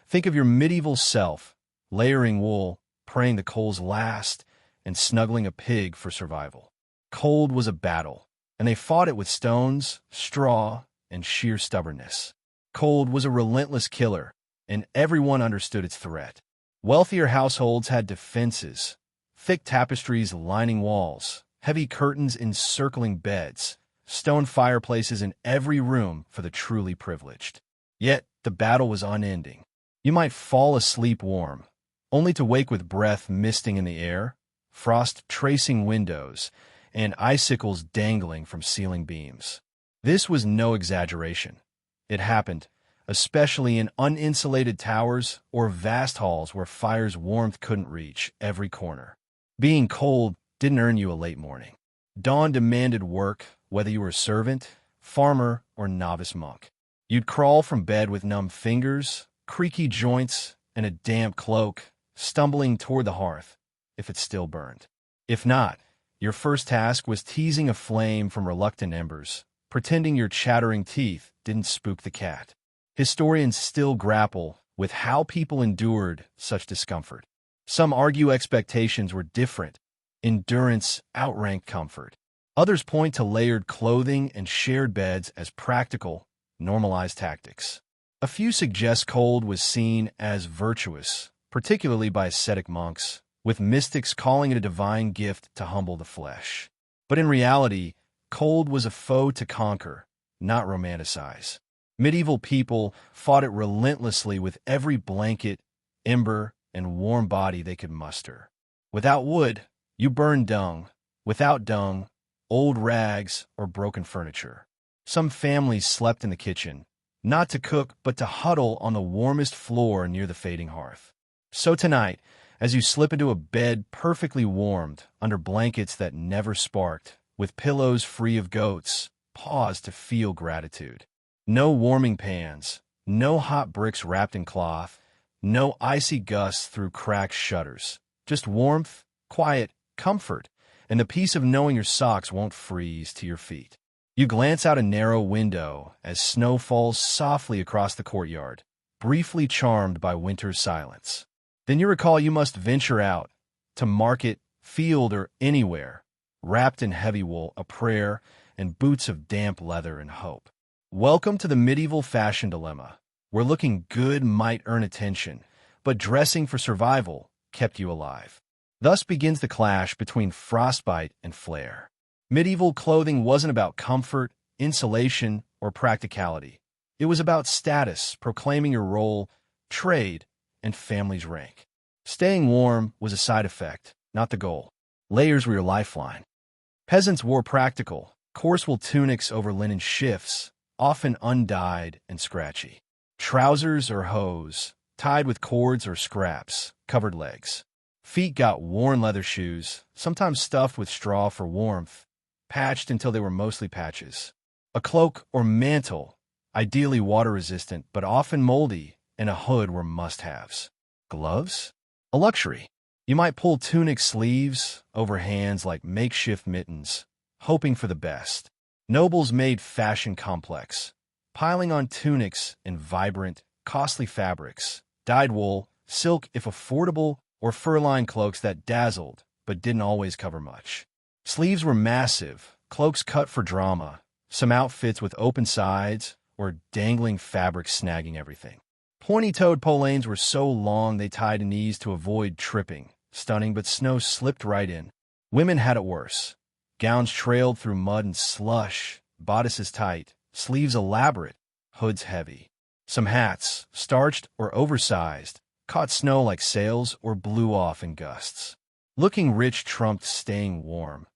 think of your medieval self, layering wool, praying the coals last, and snuggling a pig for survival. Cold was a battle, and they fought it with stones, straw, and sheer stubbornness. Cold was a relentless killer, and everyone understood its threat. Wealthier households had defenses: thick tapestries lining walls, heavy curtains encircling beds, stone fireplaces in every room for the truly privileged. Yet the battle was unending. You might fall asleep warm, only to wake with breath misting in the air, frost tracing windows, and icicles dangling from ceiling beams. This was no exaggeration. It happened, especially in uninsulated towers or vast halls where fire's warmth couldn't reach every corner. Being cold didn't earn you a late morning. Dawn demanded work, whether you were a servant, farmer, or novice monk. You'd crawl from bed with numb fingers, creaky joints, and a damp cloak, stumbling toward the hearth, if it still burned. If not, your first task was teasing a flame from reluctant embers, pretending your chattering teeth didn't spook the cat. Historians still grapple with how people endured such discomfort. Some argue expectations were different. Endurance outranked comfort. Others point to layered clothing and shared beds as practical, normalized tactics. A few suggest cold was seen as virtuous, particularly by ascetic monks, with mystics calling it a divine gift to humble the flesh. But in reality, cold was a foe to conquer, not romanticize. Medieval people fought it relentlessly with every blanket, ember, and warm body they could muster. Without wood, you burned dung. Without dung, old rags or broken furniture. Some families slept in the kitchen, not to cook but to huddle on the warmest floor near the fading hearth. So tonight, as you slip into a bed perfectly warmed, under blankets that never sparked, with pillows free of goats, pause to feel gratitude. No warming pans, no hot bricks wrapped in cloth, no icy gusts through cracked shutters. Just warmth, quiet, comfort, and the peace of knowing your socks won't freeze to your feet. You glance out a narrow window as snow falls softly across the courtyard, briefly charmed by winter's silence. Then you recall you must venture out, to market, field, or anywhere, wrapped in heavy wool, a prayer, and boots of damp leather and hope. Welcome to the medieval fashion dilemma, where looking good might earn attention, but dressing for survival kept you alive. Thus begins the clash between frostbite and flair. Medieval clothing wasn't about comfort, insulation, or practicality. It was about status, proclaiming your role, trade, and family's rank. Staying warm was a side effect, not the goal. Layers were your lifeline. Peasants wore practical, coarse-wool tunics over linen shifts, often undyed and scratchy. Trousers or hose, tied with cords or scraps, covered legs. Feet got worn leather shoes, sometimes stuffed with straw for warmth, patched until they were mostly patches. A cloak or mantle, ideally water-resistant but often moldy, and a hood were must-haves. Gloves? A luxury. You might pull tunic sleeves over hands like makeshift mittens, hoping for the best. Nobles made fashion complex, piling on tunics in vibrant, costly fabrics, dyed wool, silk if affordable, or fur-lined cloaks that dazzled but didn't always cover much. Sleeves were massive, cloaks cut for drama, some outfits with open sides or dangling fabrics snagging everything. Pointy-toed polanes were so long they tied knees to avoid tripping, stunning, but snow slipped right in. Women had it worse. Gowns trailed through mud and slush, bodices tight, sleeves elaborate, hoods heavy. Some hats, starched or oversized, caught snow like sails or blew off in gusts. Looking rich trumped staying warm.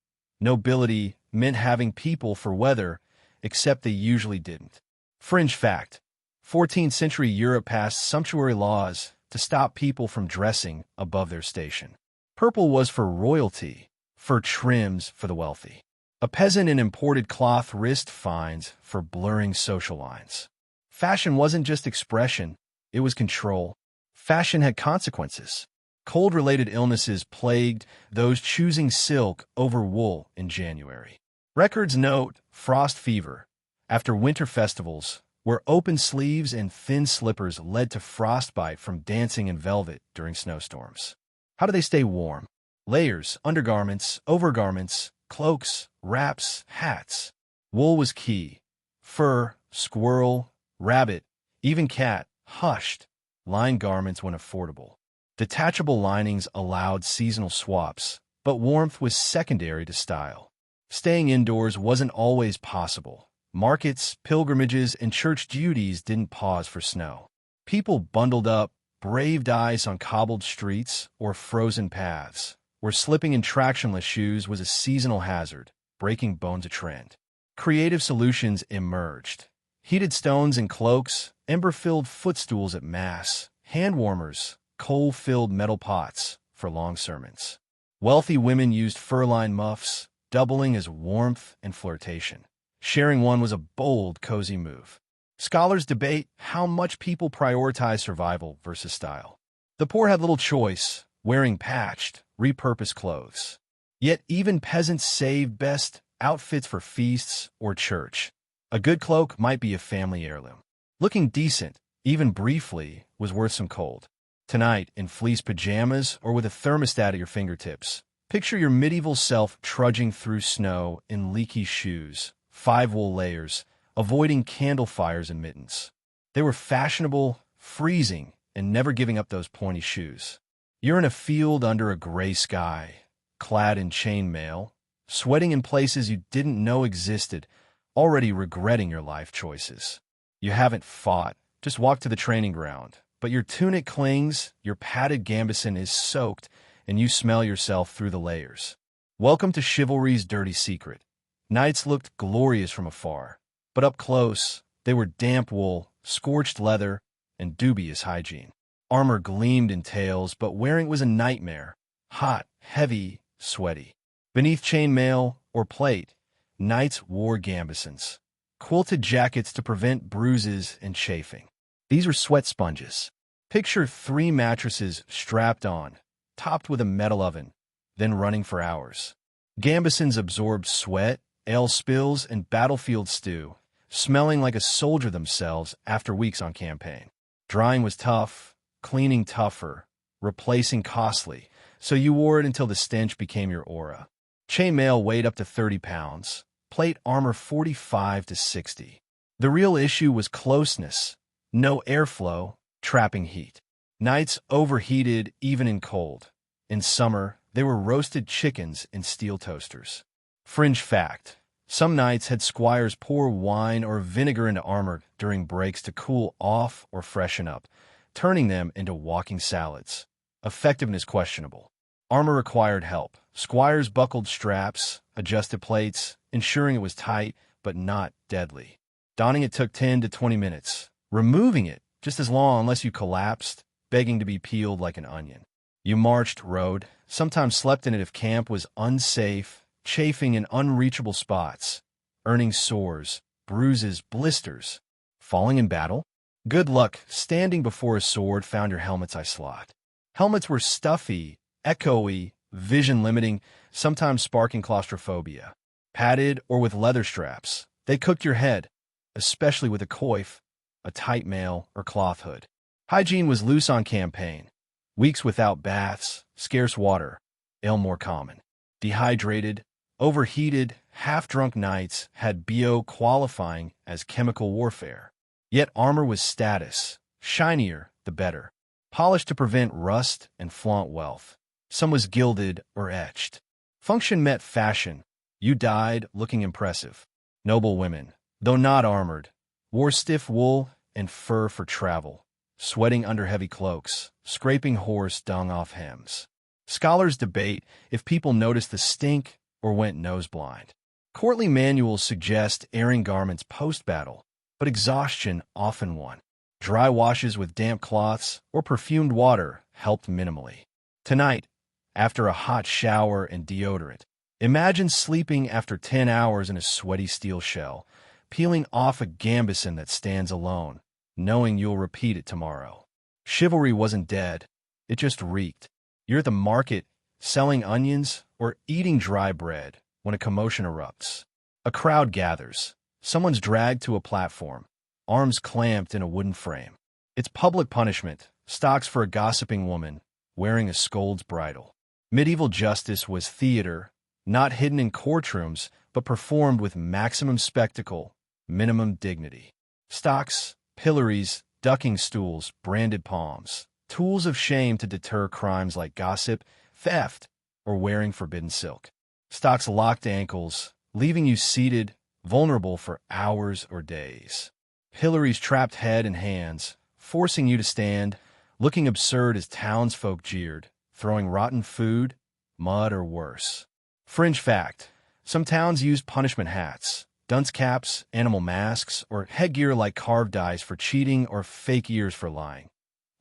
Nobility meant having people for weather, except they usually didn't. Fringe fact: 14th century Europe passed sumptuary laws to stop people from dressing above their station. Purple was for royalty, fur trims for the wealthy. A peasant in imported cloth risked fines for blurring social lines. Fashion wasn't just expression, it was control. Fashion had consequences. Cold-related illnesses plagued those choosing silk over wool in January. Records note frost fever after winter festivals, where open sleeves and thin slippers led to frostbite from dancing in velvet during snowstorms. How do they stay warm? Layers, undergarments, overgarments, cloaks, wraps, hats. Wool was key. Fur, squirrel, rabbit, even cat, hushed. Lined garments when affordable. Detachable linings allowed seasonal swaps, but warmth was secondary to style. Staying indoors wasn't always possible. Markets, pilgrimages, and church duties didn't pause for snow. People bundled up, braved ice on cobbled streets or frozen paths, where slipping in tractionless shoes was a seasonal hazard, breaking bones a trend. Creative solutions emerged. Heated stones and cloaks, ember-filled footstools at Mass, hand warmers, coal-filled metal pots for long sermons. Wealthy women used fur-lined muffs, doubling as warmth and flirtation. Sharing one was a bold, cozy move. Scholars debate how much people prioritize survival versus style. The poor had little choice, wearing patched, repurposed clothes. Yet even peasants saved best outfits for feasts or church. A good cloak might be a family heirloom. Looking decent, even briefly, was worth some cold. Tonight, in fleece pajamas or with a thermostat at your fingertips, Picture your medieval self trudging through snow in leaky shoes, 5 wool layers, avoiding candle fires and mittens. They were fashionable, freezing, and never giving up those pointy shoes. You're in a field under a gray sky, clad in chainmail, sweating in places you didn't know existed, already regretting your life choices. You haven't fought, just walked to the training ground, but your tunic clings, your padded gambeson is soaked, and you smell yourself through the layers. Welcome to chivalry's dirty secret. Knights looked glorious from afar, but up close, they were damp wool, scorched leather, and dubious hygiene. Armor gleamed in tails, but wearing it was a nightmare. Hot, heavy, sweaty. Beneath chainmail or plate, knights wore gambesons, quilted jackets to prevent bruises and chafing. These were sweat sponges. Picture 3 mattresses strapped on, topped with a metal oven, then running for hours. Gambesons absorbed sweat, ale spills, and battlefield stew, smelling like a soldier themselves after weeks on campaign. Drying was tough, cleaning tougher, replacing costly, so you wore it until the stench became your aura. Chainmail weighed up to 30 pounds, plate armor 45 to 60. The real issue was closeness, no airflow, trapping heat. Knights overheated even in cold. In summer, they were roasted chickens in steel toasters. Fringe fact: some knights had squires pour wine or vinegar into armor during breaks to cool off or freshen up, turning them into walking salads. Effectiveness questionable. Armor required help. Squires buckled straps, adjusted plates, ensuring it was tight but not deadly. Donning it took 10 to 20 minutes. Removing it just as long unless you collapsed, begging to be peeled like an onion. You marched, rode, sometimes slept in it if camp was unsafe, chafing in unreachable spots, earning sores, bruises, blisters. Falling in battle? Good luck. Standing before a sword found your helmet's eye slot. Helmets were stuffy, echoey, vision-limiting, sometimes sparking claustrophobia. Padded or with leather straps, they cooked your head, especially with a coif, a tight mail, or cloth hood. Hygiene was loose on campaign. Weeks without baths, scarce water, ale more common. Dehydrated, overheated, half-drunk nights had BO qualifying as chemical warfare. Yet armor was status. Shinier, the better. Polished to prevent rust and flaunt wealth. Some was gilded or etched. Function met fashion. You died looking impressive. Noble women, though not armored, wore stiff wool and fur for travel, sweating under heavy cloaks, scraping horse dung off hems. Scholars debate if people noticed the stink or went nose-blind. Courtly manuals suggest airing garments post-battle, but exhaustion often won. Dry washes with damp cloths or perfumed water helped minimally. Tonight, after a hot shower and deodorant, imagine sleeping after 10 hours in a sweaty steel shell, peeling off a gambeson that stands alone, knowing you'll repeat it tomorrow. Chivalry wasn't dead, it just reeked. You're at the market, selling onions or eating dry bread when a commotion erupts. A crowd gathers. Someone's dragged to a platform, arms clamped in a wooden frame. It's public punishment, stocks for a gossiping woman, wearing a scold's bridle. Medieval justice was theater, not hidden in courtrooms, but performed with maximum spectacle, minimum dignity. Stocks, pillories, ducking stools, branded palms, tools of shame to deter crimes like gossip, theft, or wearing forbidden silk. Stocks locked ankles, leaving you seated, vulnerable for hours or days. Pillories trapped head and hands, forcing you to stand, looking absurd as townsfolk jeered, throwing rotten food, mud, or worse. Fringe fact: some towns used punishment hats, dunce caps, animal masks, or headgear like carved eyes for cheating or fake ears for lying.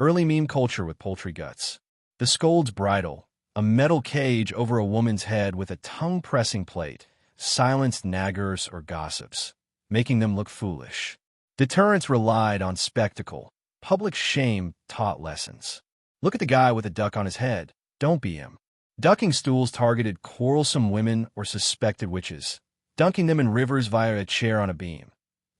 Early meme culture with poultry guts. The scold's bridle, a metal cage over a woman's head with a tongue-pressing plate, silenced naggers or gossips, making them look foolish. Deterrence relied on spectacle. Public shame taught lessons. Look at the guy with a duck on his head. Don't be him. Ducking stools targeted quarrelsome women or suspected witches, dunking them in rivers via a chair on a beam.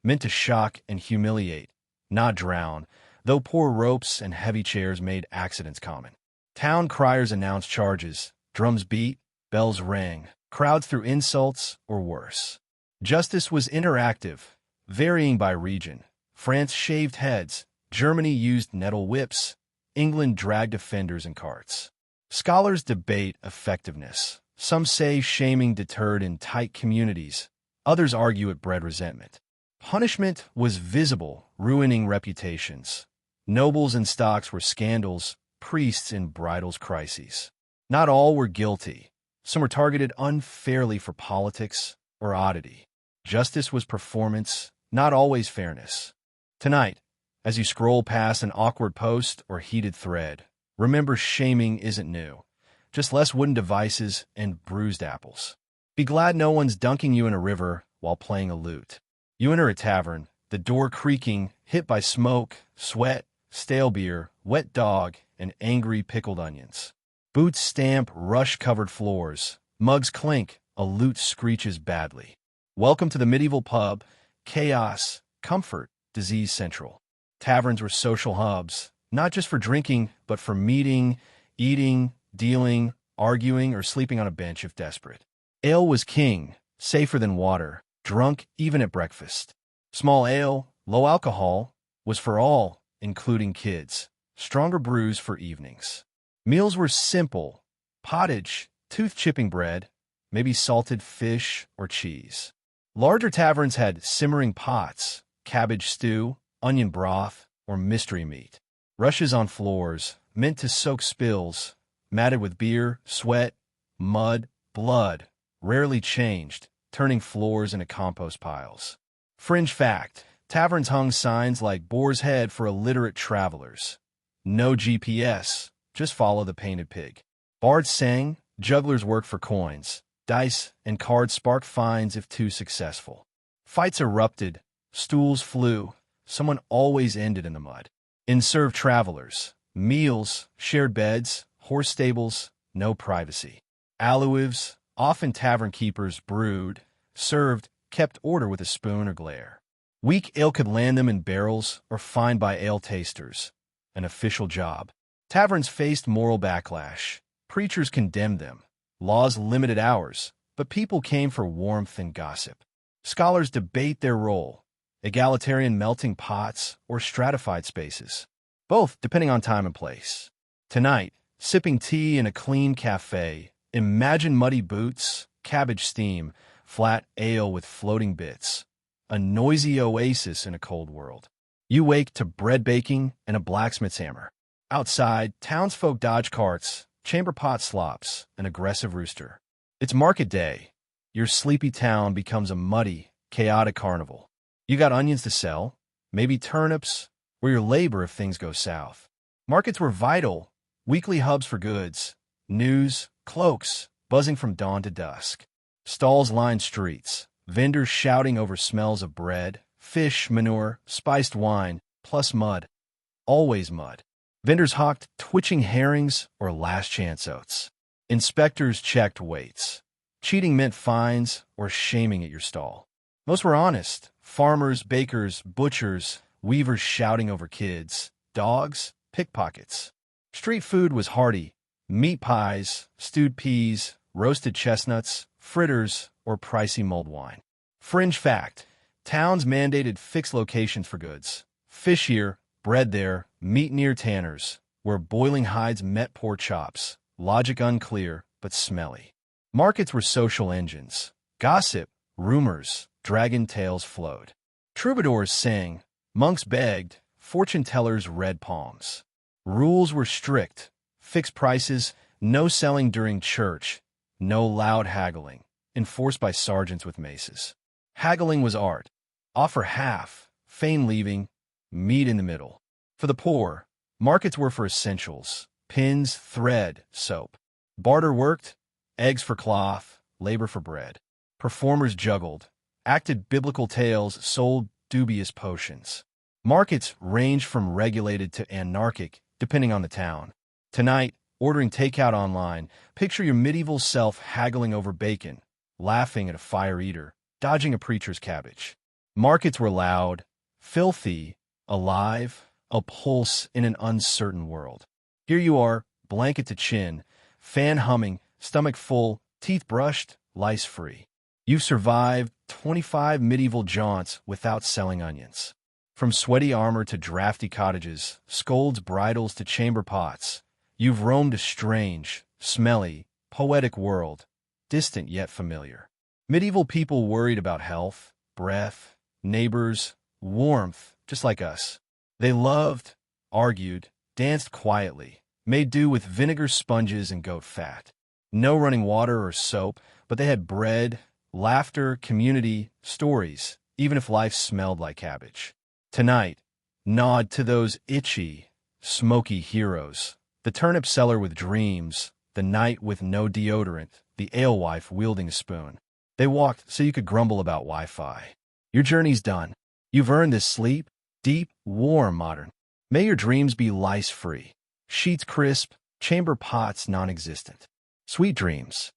Meant to shock and humiliate, not drown, though poor ropes and heavy chairs made accidents common. Town criers announced charges, drums beat, bells rang, crowds threw insults, or worse. Justice was interactive, varying by region. France shaved heads, Germany used nettle whips, England dragged offenders in carts. Scholars debate effectiveness. Some say shaming deterred in tight communities, others argue it bred resentment. Punishment was visible, ruining reputations. Nobles in stocks were scandals, priests in bridals crises. Not all were guilty. Some were targeted unfairly for politics or oddity. Justice was performance, not always fairness. Tonight, as you scroll past an awkward post or heated thread, remember shaming isn't new. Just less wooden devices and bruised apples. Be glad no one's dunking you in a river while playing a lute. You enter a tavern, the door creaking, hit by smoke, sweat, stale beer, wet dog, and angry pickled onions. Boots stamp rush-covered floors. Mugs clink. A lute screeches badly. Welcome to the medieval pub. Chaos, comfort, disease central. Taverns were social hubs, not just for drinking, but for meeting, eating, dealing, arguing, or sleeping on a bench if desperate. Ale was king, safer than water, drunk even at breakfast. Small ale, low alcohol, was for all, including kids. Stronger brews for evenings. Meals were simple: pottage, tooth-chipping bread, maybe salted fish or cheese. Larger taverns had simmering pots, cabbage stew, onion broth, or mystery meat. Rushes on floors, meant to soak spills, matted with beer, sweat, mud, blood, rarely changed, turning floors into compost piles. Fringe fact: taverns hung signs like Boar's Head for illiterate travelers. No GPS, just follow the painted pig. Bards sang, jugglers worked for coins. Dice and cards sparked fines if too successful. Fights erupted, stools flew, someone always ended in the mud. In-serve travelers, meals, shared beds, horse stables, no privacy. Alewives, often tavern keepers, brewed, served, kept order with a spoon or glare. Weak ale could land them in barrels or fined by ale tasters, an official job. Taverns faced moral backlash. Preachers condemned them. Laws limited hours, but people came for warmth and gossip. Scholars debate their role: egalitarian melting pots or stratified spaces, both depending on time and place. Tonight, sipping tea in a clean cafe, imagine muddy boots, cabbage steam, flat ale with floating bits, a noisy oasis in a cold world. You wake to bread baking and a blacksmith's hammer. Outside, townsfolk dodge carts, chamber pot slops, an aggressive rooster. It's market day. Your sleepy town becomes a muddy, chaotic carnival. You got onions to sell, maybe turnips, or your labor if things go south. Markets were vital, weekly hubs for goods, news, cloaks, buzzing from dawn to dusk. Stalls lined streets, vendors shouting over smells of bread, fish, manure, spiced wine, plus mud. Always mud. Vendors hawked twitching herrings or last-chance oats. Inspectors checked weights. Cheating meant fines or shaming at your stall. Most were honest: farmers, bakers, butchers, weavers shouting over kids, dogs, pickpockets. Street food was hearty: meat pies, stewed peas, roasted chestnuts, fritters, or pricey mulled wine. Fringe fact: towns mandated fixed locations for goods. Fish here, bread there, meat near tanners, where boiling hides met poor chops. Logic unclear, but smelly. Markets were social engines. Gossip, rumors, dragon tales flowed. Troubadours sang, monks begged, fortune tellers read palms. Rules were strict: fixed prices, no selling during church, no loud haggling, enforced by sergeants with maces. Haggling was art. Offer half, feign leaving, meet in the middle. For the poor, markets were for essentials: pins, thread, soap. Barter worked: eggs for cloth, labor for bread. Performers juggled, acted biblical tales, sold dubious potions. Markets ranged from regulated to anarchic, depending on the town. Tonight, ordering takeout online, picture your medieval self haggling over bacon, laughing at a fire eater, dodging a preacher's cabbage. Markets were loud, filthy, alive, a pulse in an uncertain world. Here you are, blanket to chin, fan humming, stomach full, Teeth brushed, lice-free. You've survived 25 medieval jaunts without selling onions. From sweaty armor to drafty cottages, scolds bridles to chamber pots, you've roamed a strange, smelly, poetic world, distant yet familiar. Medieval people worried about health, breath, neighbors, warmth, just like us. They loved, argued, danced quietly, made do with vinegar sponges and goat fat. No running water or soap, but they had bread, laughter, community, stories, even if life smelled like cabbage. Tonight, nod to those itchy, smoky heroes. The turnip seller with dreams, the knight with no deodorant, the alewife wielding a spoon. They walked so you could grumble about Wi-Fi. Your journey's done. You've earned this sleep, deep, warm, modern. May your dreams be lice-free, sheets crisp, chamber pots non-existent. Sweet dreams.